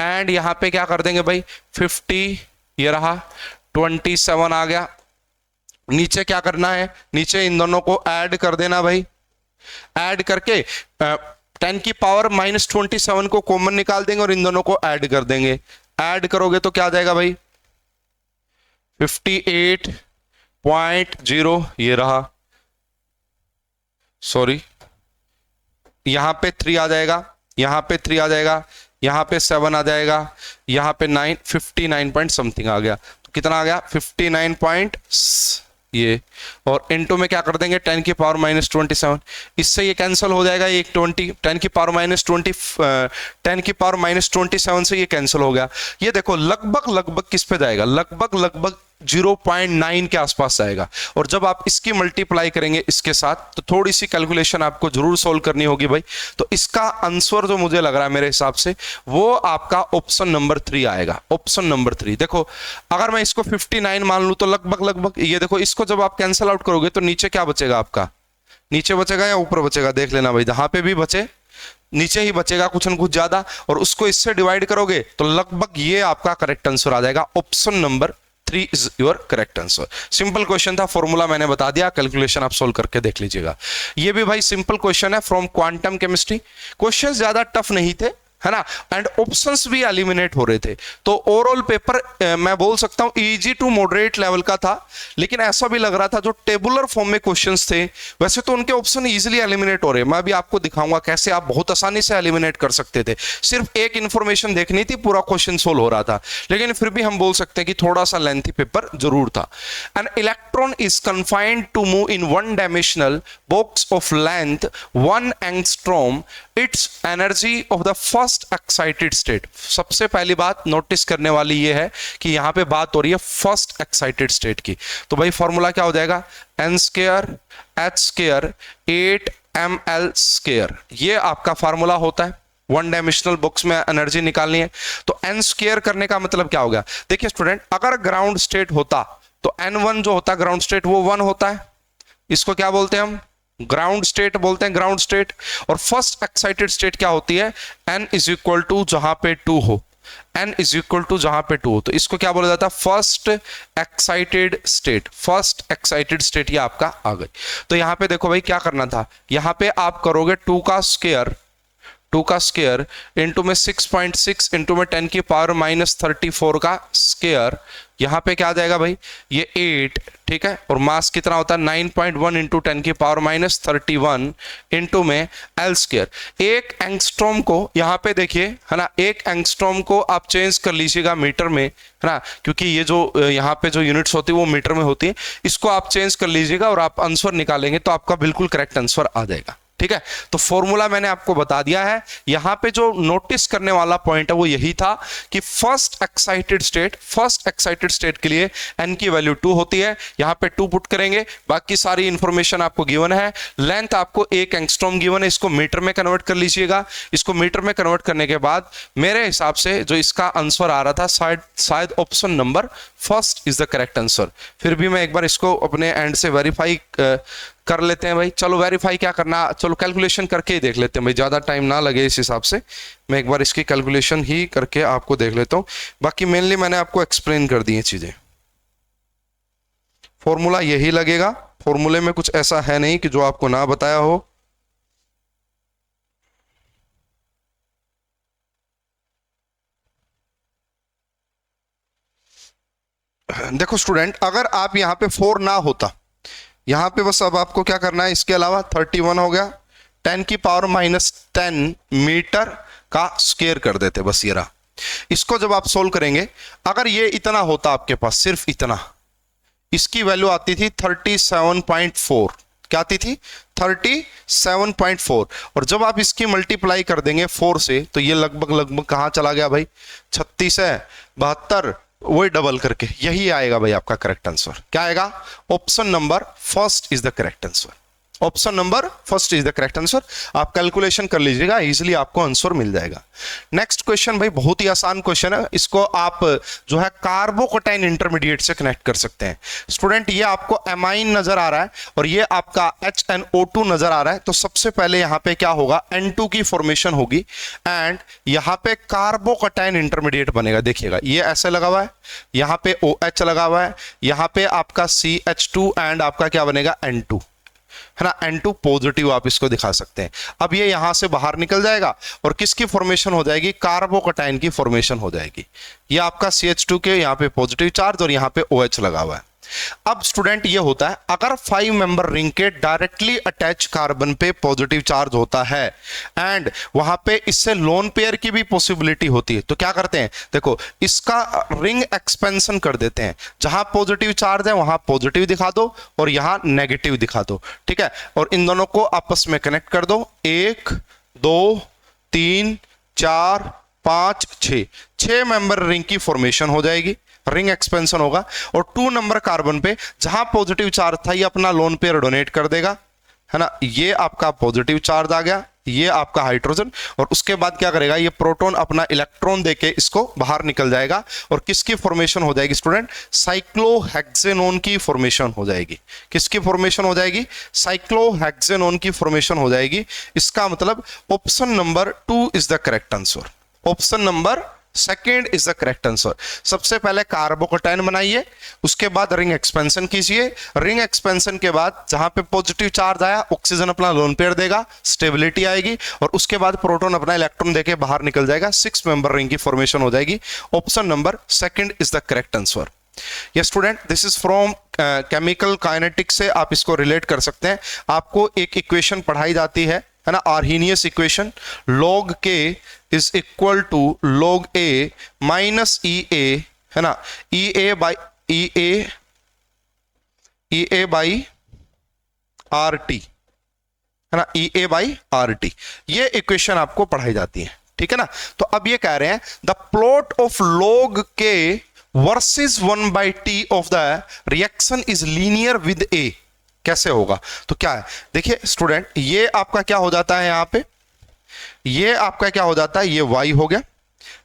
एंड यहां पे क्या कर देंगे भाई 50, ये रहा 27 आ गया। नीचे क्या करना है, नीचे इन दोनों को ऐड कर देना भाई, ऐड करके 10⁻⁻27 को कॉमन निकाल देंगे और इन दोनों को ऐड कर देंगे। ऐड करोगे तो क्या आ जाएगा भाई 58.0, ये रहा, सॉरी यहां पे 3 आ जाएगा, यहां पे 3 आ जाएगा, यहां पे 7 आ जाएगा, यहां पे 9, 59 पॉइंट समथिंग आ गया। तो कितना आ गया 59 पॉइंट ये, और इनटू में क्या कर देंगे 10⁻⁻27, इससे ये कैंसिल हो जाएगा, ये 10⁻⁻27 से ये कैंसिल हो गया। ये देखो लगभग किस पे जाएगा, लगभग 0.9 के आसपास आएगा। और जब आप इसकी मल्टीप्लाई करेंगे इसके साथ तो थोड़ी सी कैलकुलेशन आपको जरूर सोल्व करनी होगी भाई। तो इसका आंसर जो मुझे लग रहा है मेरे हिसाब से वो आपका ऑप्शन नंबर 3 आएगा। ऑप्शन नंबर 3, देखो अगर मैं इसको 59 मान लूं तो लगभग ये देखो, इसको जब आप कैंसिल आउट करोगे तो नीचे क्या बचेगा आपका, नीचे बचेगा या ऊपर बचेगा, देख लेना भाई, जहां पे भी बचे नीचे ही बचेगा कुछ न कुछ ज्यादा, और उसको इससे डिवाइड करोगे तो लगभग ये आपका करेक्ट आंसर आ जाएगा। Option number 3 is your correct answer. Simple question था, फॉर्मूला मैंने बता दिया, कैलकुलेशन आप सोल्व करके देख लीजिएगा। ये भी भाई सिंपल क्वेश्चन है फ्रॉम क्वांटम केमिस्ट्री। क्वेश्चन ज्यादा टफ नहीं थे, है ना, एंड ऑप्शंस भी एलिमिनेट हो रहे थे। तो ओवरऑल पेपर मैं बोल सकता हूं इजी टू मॉडरेट लेवल का था, लेकिन ऐसा भी लग रहा था जो टेबुलर फॉर्म में क्वेश्चंस थे वैसे तो उनके ऑप्शन इजीली एलिमिनेट हो रहे हैं। मैं भी आपको दिखाऊंगा कैसे आप बहुत आसानी से एलिमिनेट कर सकते थे। सिर्फ एक इंफॉर्मेशन देखनी थी, पूरा क्वेश्चन सोल्व हो रहा था, लेकिन फिर भी हम बोल सकते हैं कि थोड़ा सा लेंथी पेपर जरूर था। An electron is confined to move in 1 dimensional box of length 1 angstrom, its energy of the first excited state. सबसे पहली बात नोटिस करने वाली ये है कि यहां पे बात हो रही है फर्स्ट एक्साइटेड स्टेट की। तो भाई फॉर्मूला क्या हो जाएगा n² h² 8ml², ये आपका फार्मूला होता है। 1 डायमेंशनल बॉक्स में एनर्जी निकालनी है तो n² करने का मतलब क्या हो गया, देखिए स्टूडेंट, अगर ग्राउंड स्टेट होता तो n1 जो होता ग्राउंड स्टेट वो 1 होता है, इसको क्या बोलते हैं हम, ग्राउंड स्टेट बोलते हैं, ग्राउंड स्टेट। और फर्स्ट एक्साइटेड स्टेट क्या होती है, n = जहां पे 2 हो, n = जहां पे 2 हो, तो इसको क्या बोला जाता है first excited state. First excited state ये आपका आ गई। तो यहां पे देखो भाई क्या करना था, यहां पे आप करोगे 2 का स्क्वायर इंटू में 6.6 इंटू में 10⁻⁻34 का स्क्वायर, यहां पे क्या आ जाएगा भाई ये 8, ठीक है, और मास कितना होता है 9.1 इंटू 10⁻⁻31 इंटू में l²। एक एंगस्ट्रॉम को यहां पे देखिए, है ना, एक एंगस्ट्रॉम को आप चेंज कर लीजिएगा मीटर में, है ना, क्योंकि ये जो यहाँ पे जो यूनिट्स होती है वो मीटर में होती है, इसको आप चेंज कर लीजिएगा और आप आंसर निकालेंगे तो आपका बिल्कुल करेक्ट आंसर आ जाएगा। ठीक है, तो फॉर्मूला मैंने आपको बता दिया है। यहां पे जो नोटिस करने वाला पॉइंट है वो यही था कि फर्स्ट एक्साइटेड स्टेट के लिए n की वैल्यू 2 होती है। यहां पे 2 पुट करेंगे, बाकी सारी इंफॉर्मेशन आपको गिवन है। लेंथ आपको 1 एंगस्ट्रॉम गिवन है, इसको मीटर में कन्वर्ट कर लीजिएगा। इसको मीटर में कन्वर्ट करने के बाद मेरे हिसाब से जो इसका आंसर आ रहा था शायद option number first is the correct answer. फिर भी मैं एक बार इसको अपने एंड से वेरीफाई कर लेते हैं भाई। चलो वेरीफाई क्या करना, चलो कैलकुलेशन करके ही देख लेते हैं भाई, ज्यादा टाइम ना लगे इस हिसाब से। मैं एक बार इसकी कैलकुलेशन ही करके आपको देख लेता हूं, बाकी मेनली मैंने आपको एक्सप्लेन कर दी है चीजें। फॉर्मूला यही लगेगा, फॉर्मूले में कुछ ऐसा है नहीं कि जो आपको ना बताया हो। देखो स्टूडेंट, अगर आप यहां पे 4 ना होता, यहां पे बस अब आपको क्या करना है, इसके अलावा 31 हो गया, 10 की पावर -10 मीटर का स्क्वायर कर देते, बस ये रहा। इसको जब आप सोल्व करेंगे, अगर ये इतना होता आपके पास, सिर्फ इतना, इसकी वैल्यू आती थी 37.4। क्या आती थी? 37.4। और जब आप इसकी मल्टीप्लाई कर देंगे 4 से, तो ये लगभग कहां चला गया भाई? 36 है, 72, वही डबल करके यही आएगा भाई आपका करेक्ट आंसर। क्या आएगा? Option number first is the correct answer. Option number first is the correct answer. आप कैलकुलेशन कर लीजिएगा, इजीली आपको आंसर मिल जाएगा। नेक्स्ट क्वेश्चन भाई बहुत ही आसान क्वेश्चन है, इसको आप जो है कार्बोकटाइन इंटरमीडिएट से कनेक्ट कर सकते हैं। स्टूडेंट, ये आपको एमाइन नजर आ रहा है और ये आपका HNO2 नजर आ रहा है। तो सबसे पहले यहां पे क्या होगा, N2 की फॉर्मेशन होगी एंड यहां पे कार्बोकटाइन इंटरमीडिएट बनेगा। देखिएगा ये ऐसे लगा हुआ है, यहां पे OH लगा हुआ है, यहां पे आपका CH2 एंड आपका क्या बनेगा? N2, है ना। N2 पॉजिटिव आप इसको दिखा सकते हैं। अब ये यहां से बाहर निकल जाएगा और किसकी फॉर्मेशन हो जाएगी? कार्बोकटाइन की फॉर्मेशन हो जाएगी। ये आपका CH2 के यहां पे पॉजिटिव चार्ज और यहां पे OH लगा हुआ है। अब स्टूडेंट ये होता है, अगर 5 मेंबर रिंग के डायरेक्टली अटैच कार्बन पे पॉजिटिव चार्ज होता है एंड वहां पे इससे लोन पेयर की भी पॉसिबिलिटी होती है, तो क्या करते हैं, देखो इसका रिंग एक्सपेंशन कर देते हैं। जहां पॉजिटिव चार्ज है वहां पॉजिटिव दिखा दो और यहां नेगेटिव दिखा दो, ठीक है। और इन दोनों को आपस में कनेक्ट कर दो। 1 2 3 4 5 6 मेंबर रिंग की फॉर्मेशन हो जाएगी, रिंग एक्सपेंशन होगा। और 2 नंबर कार्बन पे जहां पॉजिटिव चार्ज था ये अपना लोन पेयर डोनेट कर देगा, है ना। ये आपका पॉजिटिव चार्ज आ गया, ये आपका हाइड्रोजन, और उसके बाद क्या करेगा, ये प्रोटॉन अपना इलेक्ट्रॉन देके इसको बाहर निकल जाएगा और किसकी फॉर्मेशन हो जाएगी स्टूडेंट? साइक्लोहेक्सेनोन की फॉर्मेशन हो जाएगी। किसकी फॉर्मेशन हो जाएगी? साइक्लोहेक्सेनोन की फॉर्मेशन हो जाएगी। इसका मतलब option number 2 is the correct answer. Option number second is the correct answer. सबसे पहले कार्बोकटाइन बनाइए, उसके बाद रिंग एक्सपेंशन कीजिए। रिंग एक्सपेंशन के बाद जहां पे पॉजिटिव चार्ज आया, ऑक्सीजन अपना लोन पेयर देगा, स्टेबिलिटी आएगी, और उसके बाद प्रोटॉन अपना इलेक्ट्रॉन देके बाहर निकल जाएगा। 6 मेंबर रिंग की फॉर्मेशन हो जाएगी। Option number second is the correct answer. ये student, this is from chemical kinetics से आप इसको रिलेट कर सकते हैं। आपको एक इक्वेशन पढ़ाई जाती है ना, Arrhenius equation, log K is equal to log A minus EA, है ना, EA बाई RT, है ना, EA बाई RT। ये इक्वेशन आपको पढ़ाई जाती है, ठीक है ना। तो अब ये कह रहे हैं the plot of log K versus 1/T of the reaction is linear with A। कैसे होगा? तो क्या है, देखिए स्टूडेंट, ये आपका क्या हो जाता है, यहां पे ये आपका क्या हो जाता है, ये y हो गया,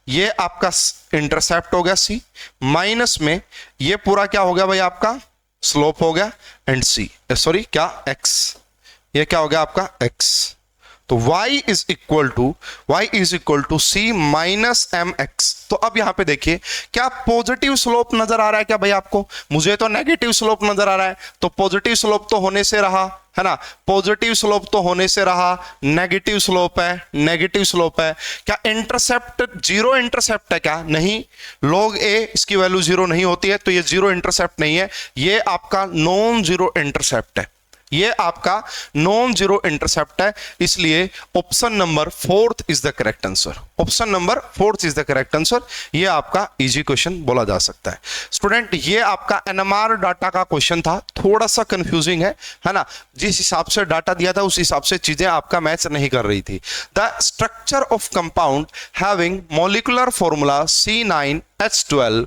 ये आपका इंटरसेप्ट हो गया c, माइनस में ये पूरा क्या हो गया भाई आपका स्लोप हो गया, एंड c सॉरी क्या x, ये क्या हो गया आपका x। तो y is equal to c minus mx। तो अब यहां पे देखिए, क्या पॉजिटिव स्लोप नजर आ रहा है क्या भाई आपको? मुझे तो नेगेटिव स्लोप नजर आ रहा है। तो पॉजिटिव स्लोप तो होने से रहा, है ना, पॉजिटिव स्लोप तो होने से रहा, नेगेटिव स्लोप है। क्या इंटरसेप्ट जीरो इंटरसेप्ट है क्या? नहीं, log A इसकी वैल्यू 0 नहीं होती है, तो ये जीरो इंटरसेप्ट नहीं है, ये आपका नॉन जीरो इंटरसेप्ट है। ये आपका नॉन जीरो इंटरसेप्ट है, इसलिए option number fourth is the correct answer. Option number fourth is the correct answer. ये आपका इजी क्वेश्चन बोला जा सकता है। स्टूडेंट ये आपका एनएमआर डाटा का क्वेश्चन था, थोड़ा सा कंफ्यूजिंग है ना। जिस हिसाब से डाटा दिया था उस हिसाब से चीजें आपका मैच नहीं कर रही थी। The structure of compound having molecular formula C9H12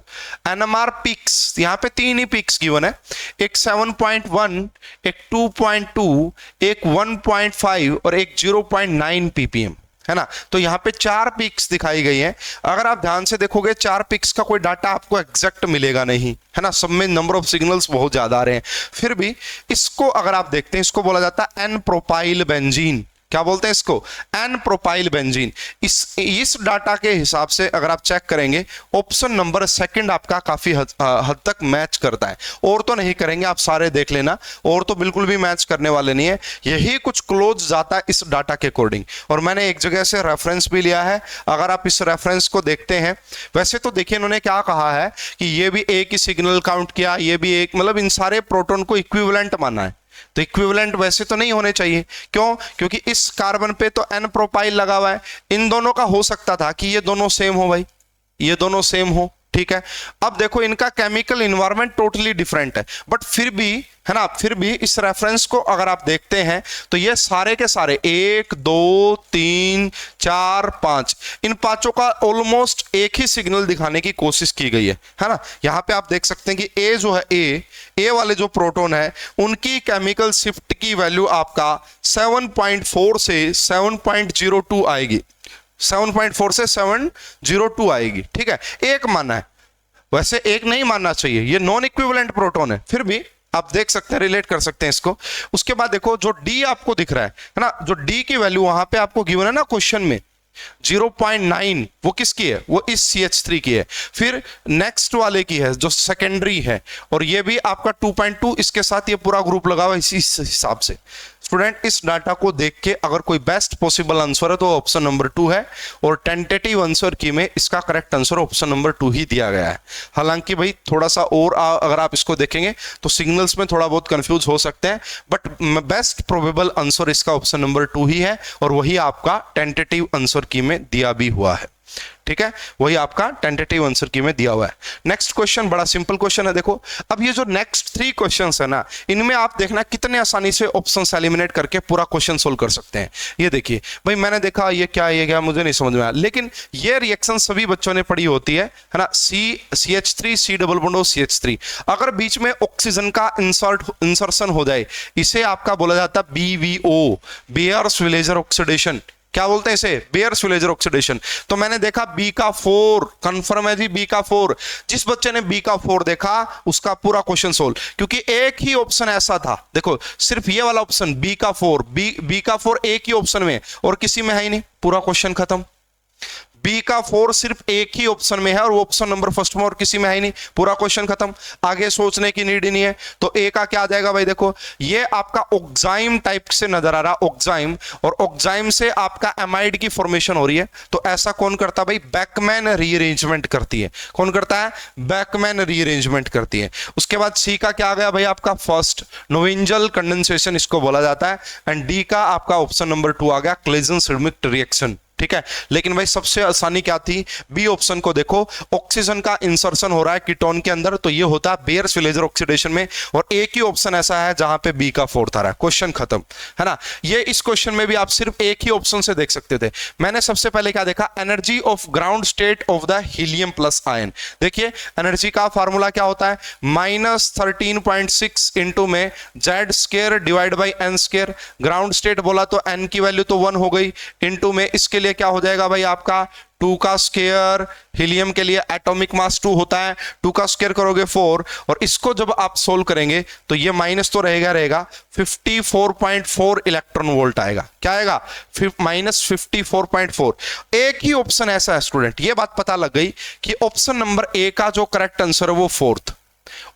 NMR peaks, यहां पे 3 ही पीक्स गिवन है, एक 7.1, एक 2.2, एक 1.5 और एक 0.9 ppm, है ना। तो यहां पे 4 पिक्स दिखाई गई हैं। अगर आप ध्यान से देखोगे 4 पिक्स का कोई डाटा आपको एग्जैक्ट मिलेगा नहीं, है ना। सब में नंबर ऑफ सिग्नल्स बहुत ज्यादा आ रहे हैं। फिर भी इसको अगर आप देखते हैं, इसको बोला जाता है एन प्रोपाइल बेंजीन। क्या बोलते हैं इसको? N propyl benzene. इस डाटा के हिसाब से अगर आप चेक करेंगे, ऑप्शन नंबर सेकंड आपका काफी हद तक मैच करता है। और तो नहीं करेंगे, आप सारे देख लेना, और तो बिल्कुल भी मैच करने वाले नहीं है। यही कुछ क्लोज जाता है इस डाटा के अकॉर्डिंग। और मैंने एक जगह से रेफरेंस भी लिया है, अगर आप इस रेफरेंस को देखते हैं। वैसे तो देखिए इन्होंने क्या कहा है कि ये भी एक ही सिग्नल काउंट किया, ये भी एक, मतलब इन सारे प्रोटॉन को इक्विवेलेंट माना है। तो इक्विवेलेंट वैसे तो नहीं होने चाहिए, क्यों? क्योंकि इस कार्बन पे तो एन प्रोपाइल लगा हुआ है। इन दोनों का हो सकता था कि ये दोनों सेम हो भाई, ये दोनों सेम हो, ठीक है। अब देखो इनका केमिकल इन्वायरमेंट टोटली डिफरेंट है, बट फिर भी, है ना, फिर भी इस रेफरेंस को अगर आप देखते हैं तो ये सारे के सारे 1 2 3 4 5, इन पांचों का ऑलमोस्ट एक ही सिग्नल दिखाने की कोशिश की गई है ना। यहां पे आप देख सकते हैं कि ए जो है, ए वाले जो प्रोटॉन है उनकी केमिकल शिफ्ट की वैल्यू आपका 7.4 से 7.02 आएगी, 7.4 से 702 आएगी, ठीक है। एक मानना है, वैसे एक नहीं मानना चाहिए, ये नॉन इक्विवेलेंट प्रोटॉन है, फिर भी आप देख सकते हैं, रिलेट कर सकते हैं इसको। उसके बाद देखो जो डी आपको दिख रहा है ना, जो डी की वैल्यू वहां पे आपको गिवन है ना क्वेश्चन में 0.9, वो किसकी है? वो इस CH3 की है। फिर नेक्स्ट वाले की है जो सेकेंडरी है, और ये भी आपका 2.2, इसके साथ ये पूरा ग्रुप लगा हुआ इसी हिसाब से। स्टूडेंट इस डाटा को देख के अगर कोई बेस्ट पॉसिबल आंसर है तो ऑप्शन नंबर 2 है, और टेंटेटिव आंसर की में इसका करेक्ट आंसर ऑप्शन नंबर 2 ही दिया गया है। हालांकि भाई थोड़ा सा और अगर आप इसको देखेंगे तो सिग्नल्स में थोड़ा बहुत कंफ्यूज हो सकते हैं, बट बेस्ट प्रोबेबल आंसर इसका ऑप्शन नंबर 2 ही है, और वही आपका टेंटेटिव आंसर की में दिया भी हुआ है, ठीक है। वही आपका टेंटेटिव आंसर की में दिया हुआ है। नेक्स्ट क्वेश्चन बड़ा सिंपल क्वेश्चन है। देखो अब ये जो नेक्स्ट 3 क्वेश्चंस है ना, इनमें आप देखना कितने आसानी से ऑप्शंस एलिमिनेट करके पूरा क्वेश्चन सोल्व कर सकते हैं। ये देखिए भाई, मैंने देखा ये क्या मुझे नहीं समझ में आया, लेकिन ये रिएक्शन सभी बच्चों ने पढ़ी होती है ना। CH3 C double bond CH3, अगर बीच में ऑक्सीजन का इंसर्शन हो जाए, इसे आपका बोला जाता है BVO, बेयर्स-विलेजर ऑक्सीडेशन। क्या बोलते हैं इसे? Bears-villager oxidation. तो मैंने देखा B का 4, कंफर्म है जी B का 4। जिस बच्चे ने B का 4 देखा उसका पूरा क्वेश्चन सोल्व, क्योंकि एक ही ऑप्शन ऐसा था, देखो सिर्फ ये वाला ऑप्शन B का 4, B का 4 एक ही ऑप्शन में और किसी में है ही नहीं, पूरा क्वेश्चन खत्म। बी का 4 सिर्फ एक ही ऑप्शन में है और वो ऑप्शन नंबर फर्स्ट में और किसी में है ही नहीं, पूरा क्वेश्चन खत्म, आगे सोचने की नीड ही नहीं है। तो ए का क्या आ जाएगा भाई? देखो ये आपका ऑक्साइम टाइप से नजर आ रहा, ऑक्साइम, और ऑक्साइम से आपका एमाइड की फॉर्मेशन हो रही है। तो ऐसा कौन करता है भाई? बेकमैन रीअरेंजमेंट करती है। कौन करता है? बेकमैन रीअरेंजमेंट करती है। उसके बाद सी का क्या आ गया भाई? आपका फर्स्ट नोवेंजल कंडेंसेशन इसको बोला जाता है। एंड डी का आपका ऑप्शन नंबर 2 आ गया, क्लेजन-सिडमिक रिएक्शन। ठीक है, लेकिन भाई सबसे आसानी क्या थी? बी ऑप्शन को देखो, ऑक्सीजन का इंसर्शन हो रहा है कीटोन के अंदर, तो ये होता है बेयर्स-विलेजर ऑक्सीडेशन में, और एक ही ऑप्शन ऐसा है जहां पे बी का 4 आ रहा है। क्वेश्चन खत्म, है ना। ये इस क्वेश्चन में भी आप सिर्फ एक ही ऑप्शन से देख सकते थे। मैंने सबसे पहले क्या देखा? Energy of ground state of the helium plus ion. देखिए एनर्जी का फॉर्मूला क्या होता है? -13.6 इंटू में Z² divide by n²। Ground state बोला तो n की वैल्यू तो 1 हो गई, इंटू में इसके लिए क्या हो जाएगा भाई? आपका 2 का स्क्वायर, हीलियम के लिए एटॉमिक मास 2 होता है, 2 का स्क्वायर करोगे 4, और इसको जब आप सोल्व करेंगे तो ये माइनस तो रहेगा 54.4 इलेक्ट्रॉन वोल्ट आएगा। क्या आएगा? -54.4। एक ही ऑप्शन ऐसा है स्टूडेंट, ये बात पता लग गई कि ऑप्शन नंबर ए का जो करेक्ट आंसर है वो 4th।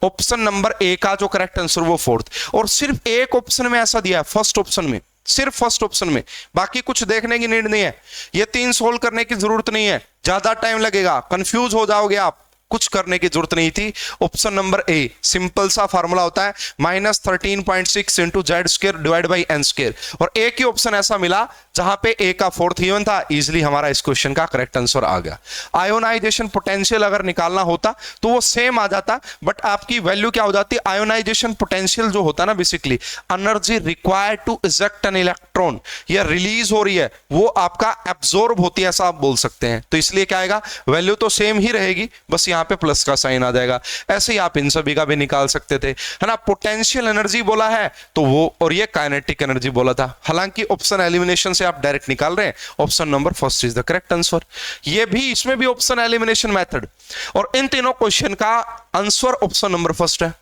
ऑप्शन नंबर ए का जो करेक्ट आंसर वो 4th, और सिर्फ एक ऑप्शन में ऐसा दिया है, फर्स्ट ऑप्शन में, सिर्फ फर्स्ट ऑप्शन में, बाकी कुछ देखने की नीड नहीं है। ये 3 सोल्व करने की जरूरत नहीं है, ज्यादा टाइम लगेगा, कंफ्यूज हो जाओगे आप, कुछ करने की जरूरत नहीं थी। ऑप्शन नंबर ए, सिंपल सा फार्मूला होता है -13.6 into Z square divide by N square, और एक ही ऑप्शन ऐसा मिला जहां पे ए का फोर्थ इवन था, इजिली हमारा इस क्वेश्चन का करेक्ट आंसर आ गया। आयोनाइजेशन पोटेंशियल अगर निकालना होता तो वो सेम आ जाता, बट आपकी वैल्यू क्या हो जाती, आयोनाइजेशन पोटेंशियल जो होता ना basically energy required to eject an electron, या रिलीज हो रही है वो आपका एब्जॉर्ब होती है, ऐसा आप बोल सकते हैं। तो इसलिए क्या आएगा, वैल्यू तो सेम ही रहेगी, बस यहां पे प्लस का साइन आ जाएगा। ऐसे ही आप इन सभी का भी निकाल सकते थे, है ना। पोटेंशियल एनर्जी बोला है तो वो, और ये काइनेटिक एनर्जी बोला था। हालांकि ऑप्शन एलिमिनेशन से आप डायरेक्ट निकाल रहे हैं, option number first is the correct answer. ये भी, इसमें भी ऑप्शन एलिमिनेशन मेथड, और इन तीनों क्वेश्चन का आंसर ऑप्शन नंबर फर्स्ट है।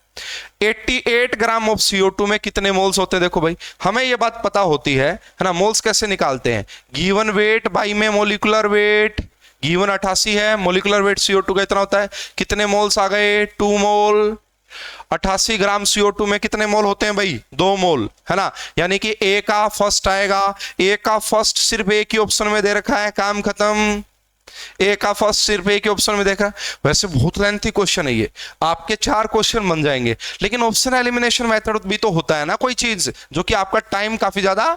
88 ग्राम ऑफ CO2 में कितने मोल्स होते हैं? देखो भाई, हमें यह बात पता होती है ना। मोल्स कैसे निकालते हैं, गिवन वेट बाई में मोलिकुलर वेट, गिवन 88 है, मोलिकुलर वेट CO2 का इतना होता है, कितने मोल्स आ गए, 2 मोल। 88 ग्राम CO2 में कितने मोल होते हैं भाई, 2 मोल, है ना। यानी कि ए का फर्स्ट आएगा, ए का फर्स्ट सिर्फ एक ही ऑप्शन में दे रखा है, काम खत्म। ए का फर्स्ट सिर्फ एक ही ऑप्शन में देखा। वैसे बहुत लेंथी क्वेश्चन है ये, आपके 4 क्वेश्चन बन जाएंगे, लेकिन ऑप्शन एलिमिनेशन मेथड भी तो होता है ना कोई चीज जो कि आपका टाइम काफी ज्यादा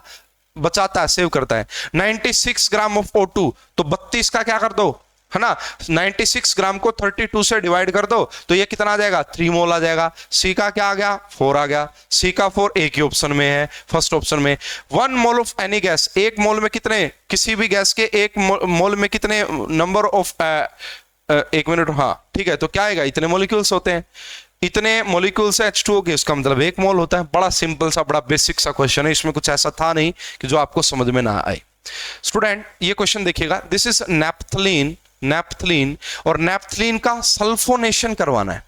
बचाता है, सेव करता है। 96 ग्राम ऑफ O2, तो 32 का क्या कर दो, है ना, 96 ग्राम को 32 से डिवाइड कर दो तो ये कितना आ जाएगा, 3 मोल आ जाएगा। सी का क्या आ गया, 4 आ गया। सी का 4 एक ही ऑप्शन में है, फर्स्ट ऑप्शन में। 1 मोल ऑफ एनी गैस, एक मोल में कितने, किसी भी गैस के एक मोल में कितने नंबर ऑफ, एक मिनट, हाँ ठीक है, तो क्या आएगा, इतने मोलिक्यूल्स होते हैं, इतने मॉलिक्यूल्स है H2O के, इसका मतलब 1 मोल होता है। बड़ा सिंपल सा, बड़ा बेसिक सा क्वेश्चन है, इसमें कुछ ऐसा था नहीं कि जो आपको समझ में ना आए। स्टूडेंट ये क्वेश्चन देखिएगा, दिस इज नैप्थलीन, नैप्थलीन, और नैप्थलीन का सल्फोनेशन करवाना है।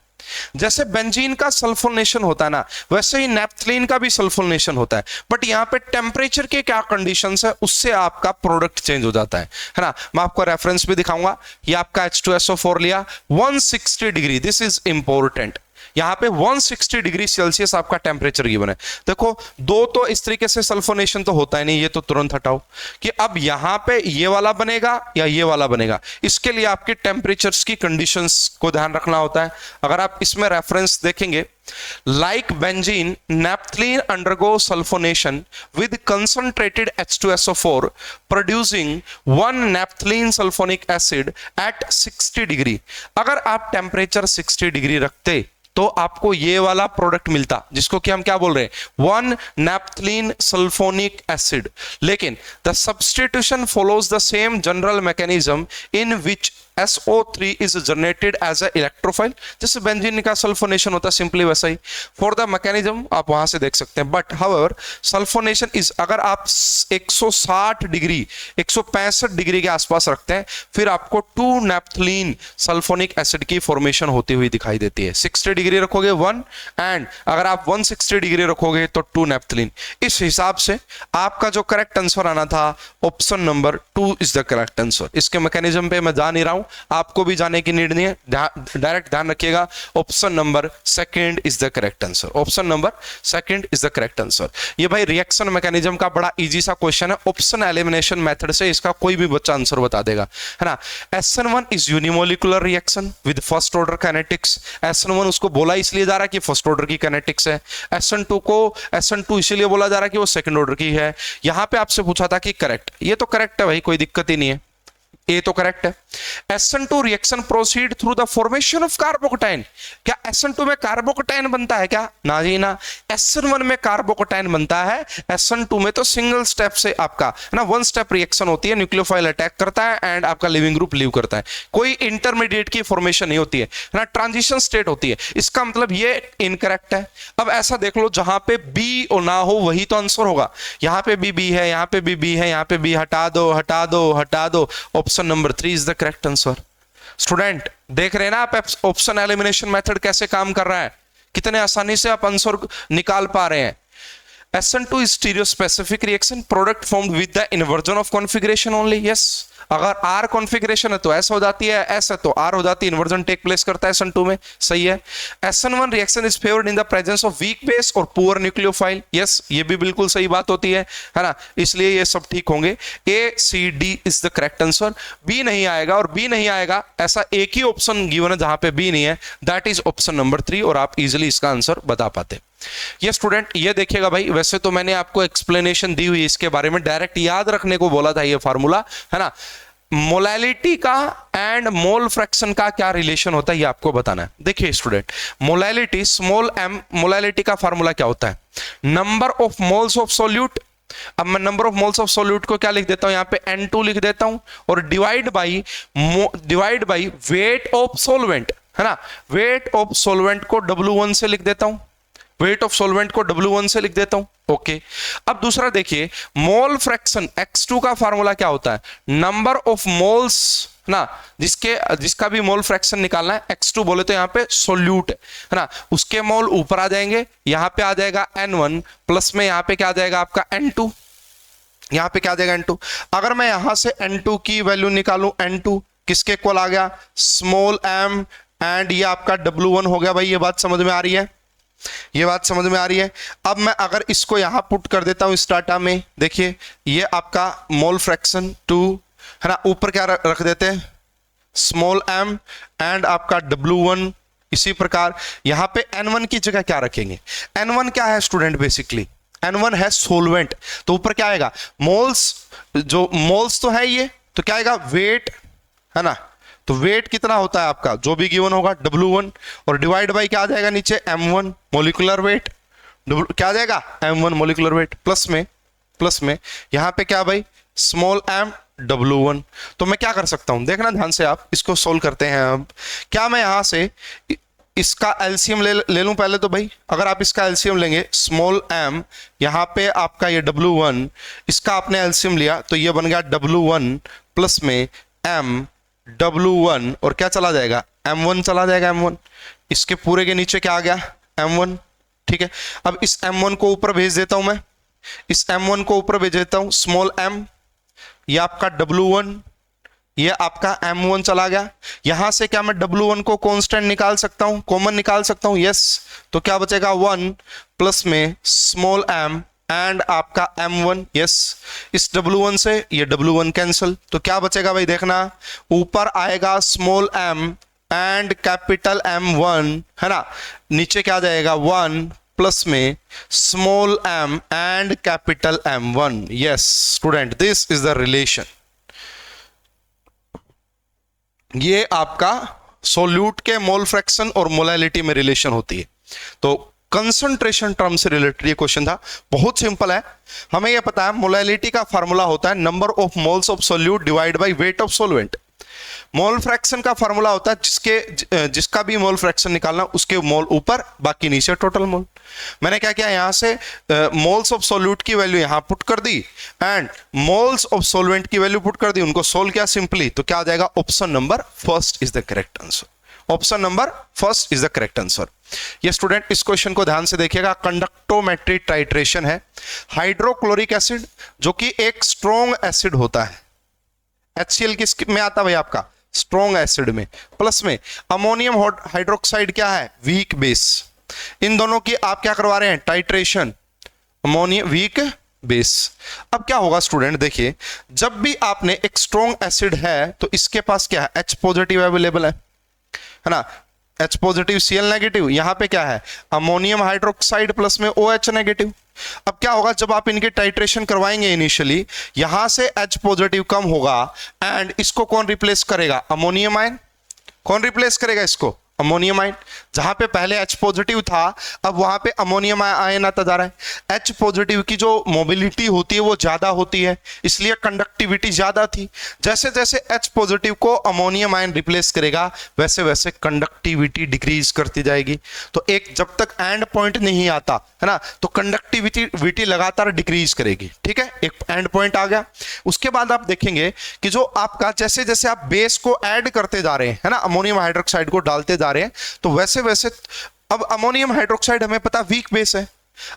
जैसे बेंजीन का सल्फोनेशन होता है ना, वैसे ही नैप्थलीन का भी सल्फोनेशन होता है, बट यहां पे टेम्परेचर के क्या कंडीशंस है उससे आपका प्रोडक्ट चेंज हो जाता है ना। मैं आपको रेफरेंस भी दिखाऊंगा। ये आपका H2SO4 लिया 160 डिग्री, दिस इज इंपॉर्टेंट। यहां पे 160 डिग्री सेल्सियस आपका टेम्परेचर गिवन है। देखो दो तो इस तरीके से सल्फोनेशन तो होता है नहीं, ये तो तुरंत हटाओ कि अब यहां पे ये वाला बनेगा या ये वाला बनेगा। इसके लिए आपके टेम्परेचर्स की कंडीशंस को ध्यान रखना होता है। अगर आप इसमें रेफरेंस देखेंगे, like benzene, naphthalene undergo sulfonation with concentrated H2SO4 producing 1 naphthalene sulfonic acid at 60 degree. अगर आप टेम्परेचर 60 डिग्री रखते तो आपको ये वाला प्रोडक्ट मिलता, जिसको कि हम क्या बोल रहे हैं, 1 naphthalene sulfonic acid। लेकिन the substitution follows the same general mechanism in which SO3 is generated as a electrophile। जैसे बेंजीन का सल्फोनेशन होता है सिंपली वैसा ही। फॉर द मैकेनिज्म आप वहां से देख सकते हैं, बट हाउएवर सल्फोनेशन इज, अगर आप 160 डिग्री 165 डिग्री के आसपास रखते हैं, फिर आपको 2 नैप्थलीन सल्फोनिक एसिड की फॉर्मेशन होती हुई दिखाई देती है। 60 डिग्री रखोगे 1, एंड अगर आप 160 डिग्री रखोगे तो 2 नैप्थलीन। इस हिसाब से आपका जो करेक्ट आंसर आना था option number 2 is the correct answer. इसके मैकेनिज्म पे मैं जा नहीं रहा हूं, आपको भी जाने की नीड नहीं है, डायरेक्ट ध्यान रखिएगा, option number 2 is the correct answer. Option number 2 is the correct answer. ये भाई रिएक्शन मैकेनिज्म का बड़ा इजी सा क्वेश्चन है, ऑप्शन एलिमिनेशन मेथड से इसका कोई भी बच्चा आंसर बता देगा, है ना। SN1 is unimolecular reaction with first order kinetics. SN1 उसको बोला इसलिए जा रहा है कि फर्स्ट ऑर्डर की काइनेटिक्स है। SN2 को SN2 इसलिए बोला जा रहा है कि वो सेकंड ऑर्डर की है। यहां पे आपसे पूछा था कि करेक्ट, ये तो करेक्ट है भाई, कोई दिक्कत ही नहीं है, ये तो करेक्ट है। SN2 reaction proceed through the formation of कार्बोकटाइन। क्या SN2 में कार्बोकटाइन बनता है क्या? ना जी ना। SN1 में कार्बोकटाइन बनता है, SN2 में तो सिंगल स्टेप से आपका ना 1 स्टेप रिएक्शन होती है, न्यूक्लियोफाइल अटैक करता है एंड आपका लिविंग ग्रुप लीव करता है, कोई इंटरमीडिएट की फॉर्मेशन नहीं होती है ना, ट्रांजिशन स्टेट होती है। इसका मतलब ये इनकरेक्ट है। अब ऐसा देख लो जहां पे बी और ना हो वही तो आंसर होगा। यहां पे बी है, यहां पे बी है, यहां पे बी हटा दो हटा दो हटा दो, option number 3 is the correct answer. Student देख रहे हैं ना आप ऑप्शन एलिमिनेशन मेथड कैसे काम कर रहा है, कितने आसानी से आप आंसर निकाल पा रहे हैं। SN2 is stereospecific reaction, product formed with the inversion of configuration only, yes। अगर आर कॉन्फ़िगरेशन है तो एस हो जाती है, एस है तो आर हो जाती है, इन्वर्जन टेक प्लेस करता है SN2 में, सही है। SN1 reaction is favoured in the presence of weak base और पुअर न्यूक्लियोफाइल, यस ये भी बिल्कुल सही बात होती है ना, इसलिए ये सब ठीक होंगे। A C D is the correct answer, B नहीं आएगा, और बी नहीं आएगा ऐसा एक ही ऑप्शन गिवन है जहां पे बी नहीं है, दैट इज ऑप्शन नंबर 3, और आप इजिली इसका आंसर बता पाते। ये स्टूडेंट ये देखिएगा भाई, वैसे तो मैंने आपको एक्सप्लेनेशन दी हुई इसके बारे में, डायरेक्ट याद रखने को बोला था ये फार्मूला, है ना। मोलैलिटी का एंड मोल फ्रैक्शन का क्या रिलेशन होता है ये आपको बताना है। देखिए student, molality small m, molality का फार्मूला क्या होता है, number of moles of solute. अब मैं number of moles of solute को क्या लिख देता हूं, यहां पे N2 लिख देता हूं, और divide by weight of solvent, है ना, वेट ऑफ सॉल्वेंट को W1 से लिख देता हूं, वेट ऑफ सॉल्वेंट को W1 से लिख देता हूं, ओके। अब दूसरा देखिए, मोल फ्रैक्शन X2 का फार्मूला क्या होता है, नंबर ऑफ मोल्स ना, जिसका भी मोल फ्रैक्शन निकालना है, X2 बोले तो यहां पे सोल्यूट है ना, उसके मोल ऊपर आ जाएंगे, यहां पे आ जाएगा N1 प्लस में यहां पे क्या आ जाएगा आपका N2, यहां पे क्या आ जाएगा N2। अगर मैं यहां से N2 की वैल्यू निकालूं, N2 किसके इक्वल आ गया, स्मॉल m, एंड ये आपका W1 हो गया। भाई ये बात समझ में आ रही है, ये बात समझ में आ रही है। अब मैं अगर इसको यहां पुट कर देता हूं इस डाटा में, देखिए ये आपका मोल फ्रैक्शन 2 है ना, ऊपर क्या रख देते हैं, स्मॉल m, एंड आपका W1, इसी प्रकार यहां पे N1 की जगह क्या रखेंगे, N1 क्या है स्टूडेंट, बेसिकली N1 है सोलवेंट, तो ऊपर क्या आएगा, मोल्स, जो मोल्स तो है ये, तो क्या आएगा वेट, है ना, तो वेट कितना होता है आपका, जो भी गिवन होगा W1, और डिवाइड बाई क्या आ जाएगा नीचे M1 मोलिकुलर वेट, क्या आ जाएगा M1 मोलिकुलर वेट, प्लस में यहां पे क्या भाई, स्मॉल m W1। तो मैं क्या कर सकता हूं, देखना ध्यान से, आप इसको सोल्व करते हैं। अब क्या मैं यहां से इसका एलसीएम ले लूं पहले, तो भाई अगर आप इसका एलसीएम लेंगे, स्मॉल m, यहां पे आपका ये W1, इसका आपने एलसीएम लिया तो ये बन गया W1 प्लस में m W1, और क्या चला जाएगा M1 चला जाएगा, M1 इसके पूरे के नीचे क्या आ गया M1, ठीक है। अब इस M1 को ऊपर भेज देता हूं मैं, इस M1 को ऊपर भेज देता हूं, स्मॉल m, ये आपका W1, ये आपका M1 चला गया। यहां से क्या मैं W1 को कांस्टेंट निकाल सकता हूं, कॉमन निकाल सकता हूं, यस, तो क्या बचेगा 1 प्लस में स्मॉल m एंड आपका M1, यस, इस W1 से ये W1 कैंसिल, तो क्या बचेगा भाई, देखना ऊपर आएगा small m and capital M1, है ना, नीचे क्या आ जाएगा 1 प्लस में small m and capital M1, yes student, this is the relation. ये आपका सोल्यूट के मोल फ्रैक्शन और मोलैलिटी में रिलेशन होती है। तो कंसंट्रेशन टर्म से रिलेटेड ये क्वेश्चन था, बहुत सिंपल है। हमें यह पता है मोलैलिटी का फार्मूला होता है number of moles of solute divide by weight of solvent. Mole fraction का फार्मूला होता है जिसका भी मोल फ्रैक्शन निकालना, उसके मोल ऊपर बाकी नीचे टोटल मोल। मैंने क्या किया, यहां से मोल्स ऑफ सोल्यूट की वैल्यू यहां पुट कर दी एंड मोल्स ऑफ सोलवेंट की वैल्यू पुट कर दी, उनको सोल्व किया सिंपली, तो क्या आ जाएगा, option number first is the correct answer, option number first is the correct answer. ये स्टूडेंट इस क्वेश्चन को ध्यान से देखिएगा, कंडक्टोमेट्री टाइट्रेशन है। हाइड्रोक्लोरिक एसिड जो कि एक स्ट्रॉन्ग एसिड होता है, HCl किस में आता है भाई आपका, स्ट्रॉन्ग एसिड में, प्लस में अमोनियम हाइड्रोक्साइड क्या है, वीक बेस। इन दोनों की आप क्या करवा रहे हैं, टाइट्रेशन, अमोनियम वीक बेस। अब क्या होगा स्टूडेंट, देखिए जब भी आपने एक स्ट्रॉन्ग एसिड है तो इसके पास क्या है, H पॉजिटिव अवेलेबल है ना, H पॉजिटिव Cl नेगेटिव, यहां पे क्या है अमोनियम हाइड्रोक्साइड प्लस में OH नेगेटिव। अब क्या होगा, जब आप इनके टाइट्रेशन करवाएंगे इनिशियली, यहां से H पॉजिटिव कम होगा एंड इसको कौन रिप्लेस करेगा, अमोनियम आयन। कौन रिप्लेस करेगा इसको, अमोनियम आयन। जहां पे पहले H पॉजिटिव था अब वहां पे अमोनियम आयन आता जा रहा है। H पॉजिटिव की जो मोबिलिटी होती है वो ज्यादा होती है, इसलिए कंडक्टिविटी ज्यादा थी। जैसे जैसे H पॉजिटिव को अमोनियम आयन रिप्लेस करेगा वैसे वैसे कंडक्टिविटी डिक्रीज करती जाएगी। तो एक जब तक एंड पॉइंट नहीं आता है ना, तो कंडक्टिविटी लगातार डिक्रीज करेगी, ठीक है, एक एंड पॉइंट आ गया। उसके बाद आप देखेंगे कि जो आपका जैसे जैसे आप बेस को ऐड करते जा रहे हैं, है ना, अमोनियम हाइड्रोक्साइड को डालते जा रहे हैं, तो वैसे वैसे अब अमोनियम हाइड्रोक्साइड हमें पता वीक बेस है,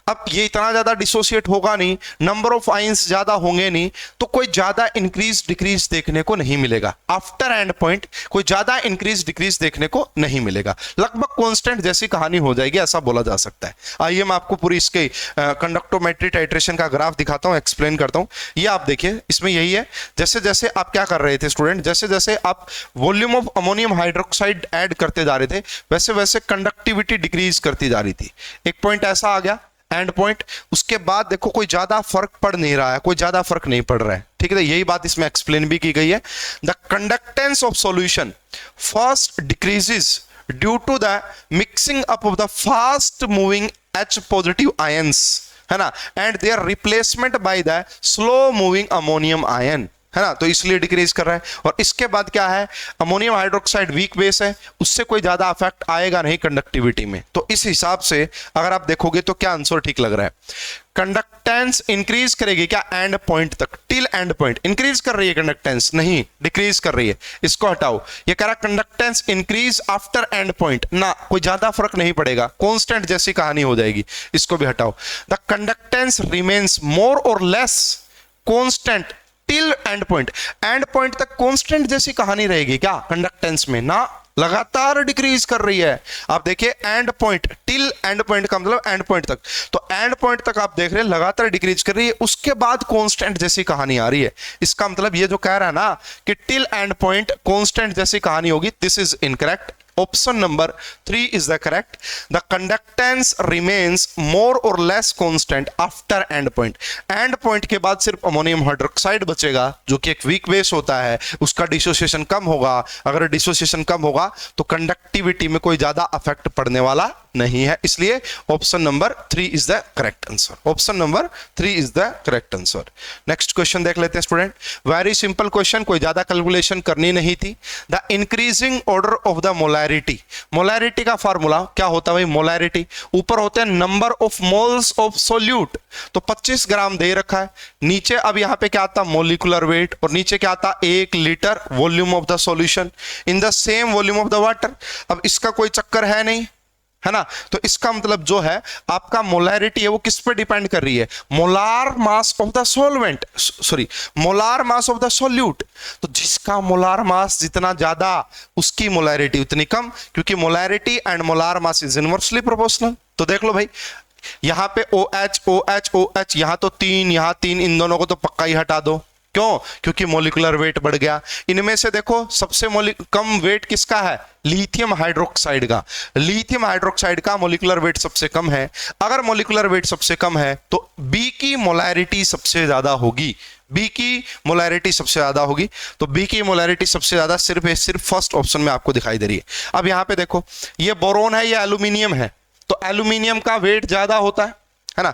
अब ये इतना ज्यादा डिसोसिएट होगा नहीं, नंबर ऑफ आयंस ज्यादा होंगे नहीं, तो कोई ज्यादा इंक्रीज डिक्रीज देखने को नहीं मिलेगा। आफ्टर एंड पॉइंट कोई ज्यादा इंक्रीज डिक्रीज देखने को नहीं मिलेगा, लगभग कांस्टेंट जैसी कहानी हो जाएगी, ऐसा बोला जा सकता है। आइए मैं आपको पूरी इसके कंडक्टोमेट्री टाइट्रेशन का ग्राफ दिखाता हूं, एक्सप्लेन करता हूं। ये आप देखिए, इसमें यही है, जैसे जैसे आप क्या कर रहे थे स्टूडेंट, जैसे जैसे आप volume of ammonium hydroxide add करते जा रहे थे, वैसे वैसे कंडक्टिविटी डिक्रीज करती जा रही थी। एक पॉइंट ऐसा आ गया एंड पॉइंट, उसके बाद देखो कोई ज्यादा फर्क पड़ नहीं रहा है, कोई ज्यादा फर्क नहीं पड़ रहा है, ठीक है। यही बात इसमें एक्सप्लेन भी की गई है। The conductance of solution first decreases due to the mixing up of the fast moving H positive ions, है ना, and their replacement by the slow moving ammonium ion, है ना, तो इसलिए डिक्रीज कर रहा है। और इसके बाद क्या है, अमोनियम हाइड्रोक्साइड वीक बेस है, उससे कोई ज्यादा अफेक्ट आएगा नहीं कंडक्टिविटी में। तो इस हिसाब से अगर आप देखोगे तो क्या आंसर ठीक लग रहा है, कंडक्टेंस इंक्रीज करेगी क्या एंड पॉइंट तक, टिल एंड पॉइंट इंक्रीज कर रही है कंडक्टेंस, नहीं डिक्रीज कर रही है, इसको हटाओ। ये कह रहा conductance increase after and point, ना कोई ज्यादा फर्क नहीं पड़ेगा, कांस्टेंट जैसी कहानी हो जाएगी, इसको भी हटाओ। द कंडक्टेंस रिमेन्स मोर और less constant till and point तक कांस्टेंट जैसी कहानी रहेगी क्या कंडक्टेंस में, ना लगातार डिक्रीज कर रही है। आप देखिए and point, till and point का मतलब एंड पॉइंट तक, तो एंड पॉइंट तक आप देख रहे हैं लगातार डिक्रीज कर रही है, उसके बाद कांस्टेंट जैसी कहानी आ रही है। इसका मतलब ये जो कह रहा है ना कि टिल एंड पॉइंट कांस्टेंट जैसी कहानी होगी, this is incorrect. Option number 3 is the correct. The conductance remains more or less constant after end point. End point के बाद सिर्फ अमोनियम हाइड्रोक्साइड बचेगा, जो कि एक वीक बेस होता है, उसका डिसोसिएशन कम होगा। अगर डिसोसिएशन कम होगा तो कंडक्टिविटी में कोई ज्यादा अफेक्ट पड़ने वाला नहीं है, इसलिए option number 3 is the correct answer. Option number 3 is the correct answer. Next question देख लेते हैं स्टूडेंट, वेरी सिंपल क्वेश्चन, कोई ज्यादा कैलकुलेशन करनी नहीं थी। The increasing order of the molarity, molarity का फॉर्मूला क्या होता है भाई, मोलैरिटी ऊपर होते हैं number of moles of solute, तो 25 ग्राम दे रखा है, नीचे अब यहां पे क्या आता मोलिकुलर वेट, और नीचे क्या आता 1 litre volume of the solution in the same volume of the water. अब इसका कोई चक्कर है नहीं, है ना, तो इसका मतलब जो है आपका मोलैरिटी है वो किस पे डिपेंड कर रही है, molar mass of the solvent, sorry molar mass of the solute. तो जिसका मोलार मास जितना ज्यादा उसकी मोलैरिटी उतनी कम, क्योंकि molarity and molar mass is inversely proportional. तो देख लो भाई, यहां पे OH OH OH, यहां तो 3 यहां 3, इन दोनों को तो पक्का ही हटा दो, क्यों, क्योंकि मोलिकुलर वेट बढ़ गया। इनमें से देखो सबसे कम वेट किसका है, लिथियम हाइड्रोक्साइड का, लिथियम हाइड्रोक्साइड का मोलिकुलर वेट सबसे कम है। अगर मोलिकुलर वेट सबसे कम है तो बी की मोलैरिटी सबसे ज्यादा होगी, बी की मोलैरिटी सबसे ज्यादा होगी, तो बी की मोलैरिटी सबसे ज्यादा सिर्फ फर्स्ट ऑप्शन में आपको दिखाई दे रही है। अब यहां पे देखो ये बोरोन है, ये एल्यूमिनियम है, तो एल्यूमिनियम का वेट ज्यादा होता है ना,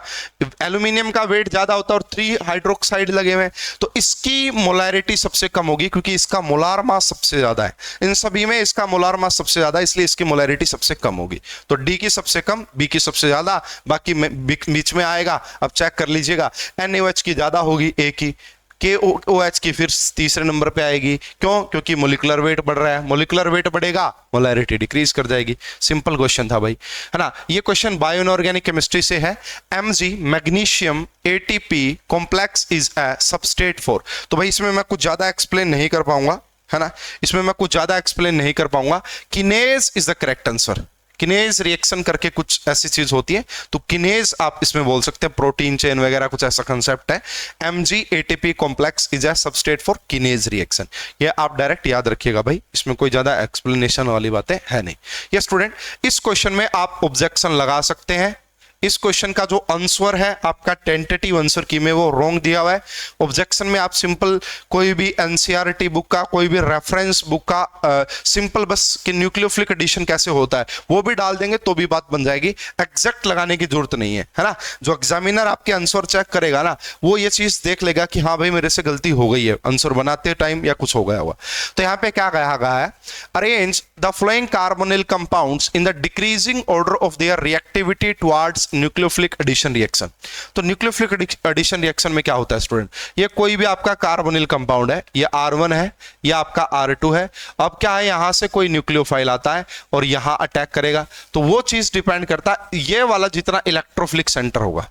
एल्यूमिनियम का वेट ज्यादा होता है और 3 हाइड्रोक्साइड लगे हुए हैं, तो इसकी मोलैरिटी सबसे कम होगी, क्योंकि इसका मोलार मास सबसे ज्यादा है। इन सभी में इसका मोलार मास सबसे ज्यादा है, इसलिए इसकी मोलैरिटी सबसे कम होगी। तो डी की सबसे कम, बी की सबसे ज्यादा, बाकी बीच में आएगा। अब चेक कर लीजिएगा, NaOH की ज्यादा होगी, ए की, KOH की फिर तीसरे नंबर पे आएगी, क्यों, क्योंकि मोलिकुलर वेट बढ़ रहा है, मोलिकुलर वेट बढ़ेगा मोलैरिटी डिक्रीज कर जाएगी। सिंपल क्वेश्चन था भाई, है ना। ये क्वेश्चन बायो इनऑर्गेनिक केमिस्ट्री से है। Mg magnesium ATP complex is a substrate for, तो भाई इसमें मैं कुछ ज्यादा एक्सप्लेन नहीं कर पाऊंगा, है ना, इसमें मैं कुछ ज्यादा एक्सप्लेन नहीं कर पाऊंगा। Kinase is the correct answer, kinase reaction करके कुछ ऐसी चीज होती है, तो किनेज आप इसमें बोल सकते हैं, प्रोटीन चेन वगैरह कुछ ऐसा कंसेप्ट है। Mg ATP complex is a substrate for kinase reaction, ये आप डायरेक्ट याद रखिएगा भाई, इसमें कोई ज्यादा एक्सप्लेनेशन वाली बातें है नहीं। ये स्टूडेंट इस क्वेश्चन में आप ऑब्जेक्शन लगा सकते हैं। इस क्वेश्चन का जो आंसर है आपका टेंटेटिव आंसर की में वो रॉन्ग दिया हुआ है। ऑब्जेक्शन में आप सिंपल कोई भी एनसीईआरटी बुक का, कोई भी रेफरेंस बुक का सिंपल बस कि न्यूक्लियोफिलिक एडिशन कैसे होता है वो भी डाल देंगे तो भी बात बन जाएगी, एग्जैक्ट लगाने की जरूरत नहीं है ना। जो एग्जामिनर आपके आंसर चेक करेगा ना वो ये चीज देख लेगा कि हाँ भाई मेरे से गलती हो गई है आंसर बनाते टाइम या कुछ हो गया होगा। तो यहाँ पे क्या कहा गया है, arrange the following carbonyl compounds in the decreasing order of their reactivity towards nucleophilic addition reaction. तो न्यूक्लियोफिलिक एडिशन रिएक्शन में क्या होता है स्टूडेंट, ये कोई भी आपका कार्बोनिल कंपाउंड है, ये R1 है, ये आपका R2 है। अब क्या है, यहां से कोई न्यूक्लियोफाइल आता है और यहां अटैक करेगा, तो वो चीज डिपेंड करता है ये वाला जितना इलेक्ट्रोफिलिक सेंटर होगा,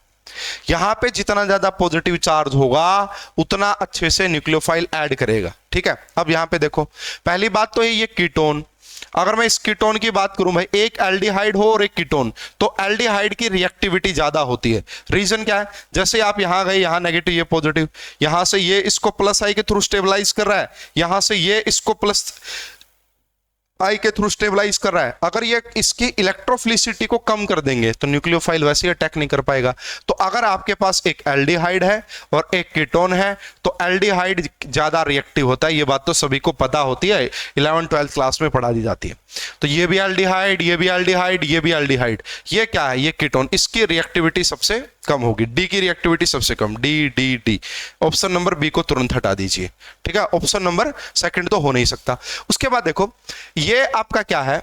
यहां पे जितना ज्यादा पॉजिटिव चार्ज होगा उतना अच्छे से न्यूक्लियोफाइल ऐड करेगा। ठीक है, अब यहां पे देखो, पहली बात तो ये कीटोन, अगर मैं इस कीटोन की बात करूं भाई, एक एल्डिहाइड हो और एक कीटोन, तो एल्डिहाइड की रिएक्टिविटी ज्यादा होती है। रीजन क्या है, जैसे आप यहां गए, यहां नेगेटिव ये पॉजिटिव, यहां से ये इसको प्लस आई के थ्रू स्टेबलाइज कर रहा है, यहां से ये इसको प्लस आई के थ्रू स्टेबलाइज कर रहा है। अगर ये इसकी इलेक्ट्रोफिलिसिटी को कम कर देंगे तो न्यूक्लियोफाइल वैसे ही अटैक नहीं कर पाएगा। तो अगर आपके पास एक एल्डिहाइड है और एक कीटोन है तो एल्डिहाइड ज्यादा रिएक्टिव होता है, ये बात तो सभी को पता होती है, 11th-12th क्लास में पढ़ा दी जाती है। तो ये भी एल्डिहाइड, ये भी एल्डिहाइड, ये भी एल्डिहाइड, ये क्या है, ये कीटोन, इसकी रिएक्टिविटी सबसे कम होगी, डी की रिएक्टिविटी सबसे कम, D D D. Option number B को तुरंत हटा दीजिए। ठीक है, ऑप्शन नंबर सेकंड तो हो नहीं सकता। उसके बाद देखो ये आपका क्या है,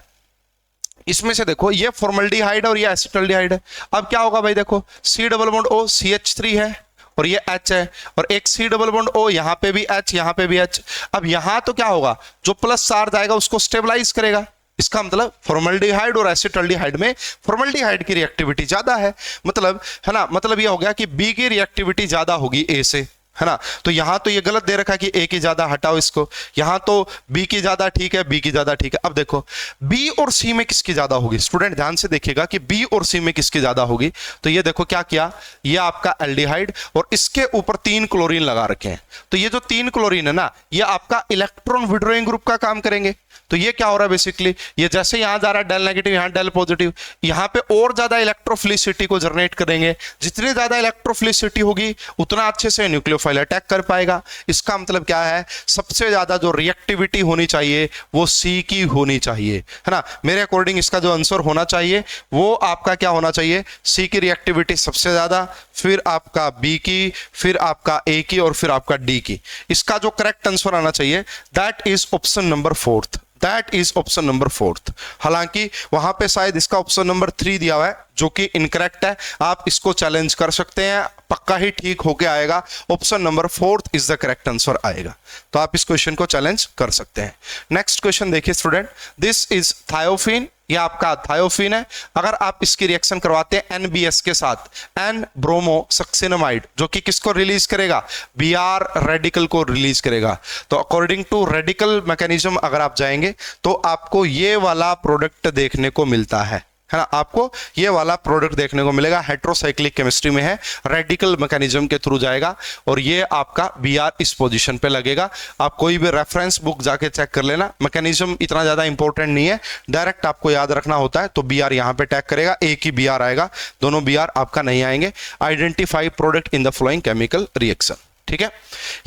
इसमें से देखो ये फॉर्मल्डिहाइड और ये एसिटल्डिहाइड है। अब क्या होगा भाई, देखो C double bond O CH3 है और ये H है, और एक C डबल बॉन्ड O, यहां पे भी H, यहां पे भी H। अब यहां तो क्या होगा, जो प्लस चार्ज आएगा उसको स्टेबलाइज करेगा। इसका मतलब फॉर्मल्डिहाइड और एसिटल्डिहाइड में फॉर्मल्डिहाइड की रिएक्टिविटी ज्यादा है, मतलब है ना, मतलब ये हो गया कि बी की रिएक्टिविटी ज्यादा होगी ए से, है ना। तो यहां तो ये गलत दे रखा कि ए की ज्यादा, हटाओ इसको, यहां तो बी की ज्यादा ठीक है, बी की ज्यादा ठीक है। अब देखो बी और सी में किसकी ज्यादा होगी, स्टूडेंट ध्यान से देखिएगा कि बी और सी में किसकी ज्यादा होगी। तो ये देखो क्या किया, ये आपका एल्डिहाइड और इसके ऊपर 3 क्लोरीन लगा रखे हैं। तो ये जो 3 क्लोरीन है ना, ये आपका इलेक्ट्रॉन विड्रॉइंग ग्रुप का काम करेंगे। तो ये क्या हो रहा है बेसिकली, ये जैसे यहां जा रहा है डेल नेगेटिव, यहां डेल पॉजिटिव, यहां पे और ज्यादा इलेक्ट्रोफिलिसिटी को जनरेट करेंगे। जितनी ज्यादा इलेक्ट्रोफिलिसिटी होगी उतना अच्छे से न्यूक्लियोफाइल अटैक कर पाएगा। इसका मतलब क्या है, सबसे ज्यादा जो रिएक्टिविटी होनी चाहिए वो सी की होनी चाहिए, है ना। मेरे अकॉर्डिंग इसका जो आंसर होना चाहिए वो आपका क्या होना चाहिए, सी की रिएक्टिविटी सबसे ज्यादा, फिर आपका बी की, फिर आपका ए की और फिर आपका डी की। इसका जो करेक्ट आंसर आना चाहिए that is option number 4th, that is option number 4th। हालांकि वहां पे शायद इसका ऑप्शन नंबर 3 दिया हुआ है जो कि इनकरेक्ट है, आप इसको चैलेंज कर सकते हैं, पक्का ही ठीक होके आएगा, option number 4th is the correct answer आएगा। तो आप इस क्वेश्चन को चैलेंज कर सकते हैं। नेक्स्ट क्वेश्चन देखिए स्टूडेंट, दिस इज थायोफिन, ये आपका थायोफिन है। अगर आप इसकी रिएक्शन करवाते हैं NBS के साथ, एन ब्रोमो सक्सिनामाइड, जो कि किसको रिलीज करेगा, Br रेडिकल को रिलीज करेगा। तो अकॉर्डिंग टू रेडिकल मैकेनिज्म अगर आप जाएंगे तो आपको ये वाला प्रोडक्ट देखने को मिलता है ना, आपको ये वाला प्रोडक्ट देखने को मिलेगा। हेट्रोसाइक्लिक केमिस्ट्री में है, रेडिकल मैकेनिज्म के थ्रू जाएगा और ये आपका Br इस पोजीशन पे लगेगा। आप कोई भी रेफरेंस बुक जाके चेक कर लेना, मैकेनिज्म इतना ज्यादा इंपॉर्टेंट नहीं है, डायरेक्ट आपको याद रखना होता है। तो Br यहां पे टैग करेगा, एक ही Br आएगा, दोनों Br आपका नहीं आएंगे। Identify product in the flowing chemical reaction. ठीक है,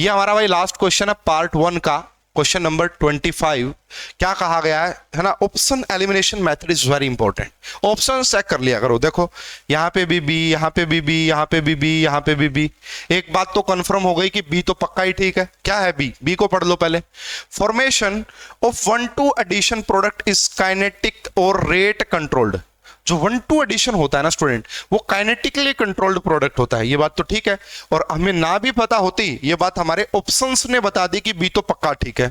ये हमारा भाई लास्ट क्वेश्चन है पार्ट 1 का, क्वेश्चन नंबर 25। क्या कहा गया है ना, option elimination method is very important. Option check कर लिया करो, देखो यहां पे भी बी, यहां पे भी बी, यहां पे भी बी, यहां पे भी बी। एक बात तो कंफर्म हो गई कि बी तो पक्का ही ठीक है। क्या है बी, बी को पढ़ लो पहले। Formation of 1,2 addition product is kinetic और रेट कंट्रोल्ड। जो 1,2 एडिशन होता है ना स्टूडेंट, वो काइनेटिकली कंट्रोल्ड प्रोडक्ट होता है, ये बात तो ठीक है। और हमें ना भी पता होती, ये बात हमारे ऑप्शंस ने बता दी कि बी तो पक्का ठीक है।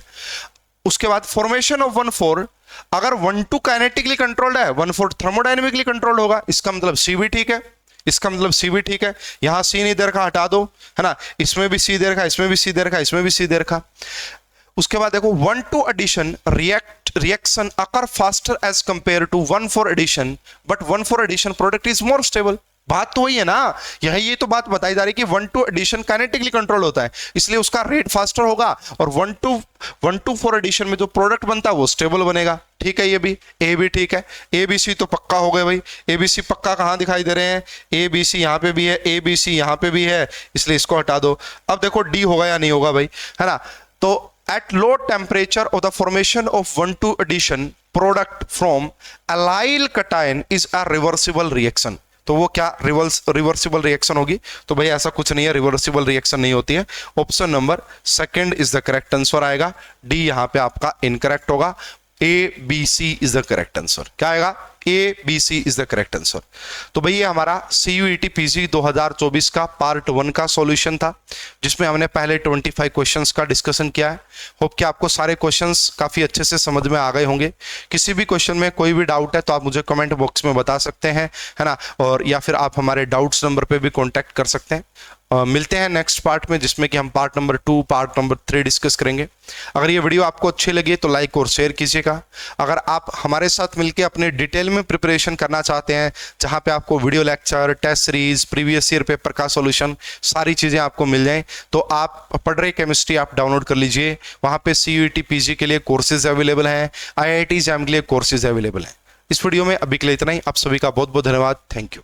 उसके बाद फॉर्मेशन ऑफ 1,4, अगर 1,2 काइनेटिकली कंट्रोल्ड है, 1,4 थर्मोडायनेमिकली कंट्रोल्ड होगा, इसका मतलब सी भी ठीक है, इसका मतलब सी भी ठीक है। यहां सी नहीं दे रखा, हटा दो, है ना। इसमें भी सी दे रखा, इसमें भी सी दे रखा, इसमें भी सी दे रखा। उसके बाद देखो 1,2 addition reaction occur faster as compared to 1,4 addition, but 1,4 addition product is more stable। बात तो वही है ना, ये तो बात बताई जा रही है कि 1,2 एडिशन काइनेटिकली कंट्रोल होता है, इसलिए उसका रेट फास्टर होगा, और 1,4 एडिशन में जो प्रोडक्ट बनता है वो स्टेबल बनेगा। ठीक है, ये भी ए भी ठीक है, ए बी सी तो पक्का हो गए भाई। ए बी सी पक्का कहां दिखाई दे रहे हैं, ए बी सी यहां पे भी है, ए बी सी यहां पे भी है, इसलिए इसको हटा दो। अब देखो डी होगा या नहीं होगा भाई, है ना। तो at low temperature of the formation of 1,2 addition product from allyl cation is a reversible reaction। तो वो क्या रिवर्सिबल रिएक्शन होगी, तो भाई ऐसा कुछ नहीं है, रिवर्सिबल रिएक्शन नहीं होती है। Option number 2 is the correct answer आएगा, डी यहां पे आपका इनकरेक्ट होगा। A B C is the correct answer. क्या आएगा, A B C is the correct answer. तो भाई ये हमारा CUET PG 2024 का पार्ट 1 का सॉल्यूशन था, जिसमें हमने पहले 25 क्वेश्चंस का डिस्कशन किया है। होप कि आपको सारे क्वेश्चंस काफी अच्छे से समझ में आ गए होंगे। किसी भी क्वेश्चन में कोई भी डाउट है तो आप मुझे कमेंट बॉक्स में बता सकते हैं, है ना, और या फिर आप हमारे डाउट्स नंबर पे भी कॉन्टैक्ट कर सकते हैं। मिलते हैं नेक्स्ट पार्ट में, जिसमें कि हम part number 2 part number 3 discuss करेंगे। अगर ये वीडियो आपको अच्छी लगी तो लाइक और शेयर कीजिएगा। अगर आप हमारे साथ मिलकर अपने डिटेल में प्रिपरेशन करना चाहते हैं, जहां पे आपको video lecture, test series, previous year paper का सॉल्यूशन, सारी चीजें आपको मिल जाएं, तो आप पढ़ रहे केमिस्ट्री आप डाउनलोड कर लीजिए। वहां पे CUET PG के लिए कोर्सेज अवेलेबल हैं, IIT JAM के लिए कोर्सेज अवेलेबल हैं। इस वीडियो में अभी के लिए इतना ही। आप सभी का बहुत बहुत धन्यवाद। Thank you.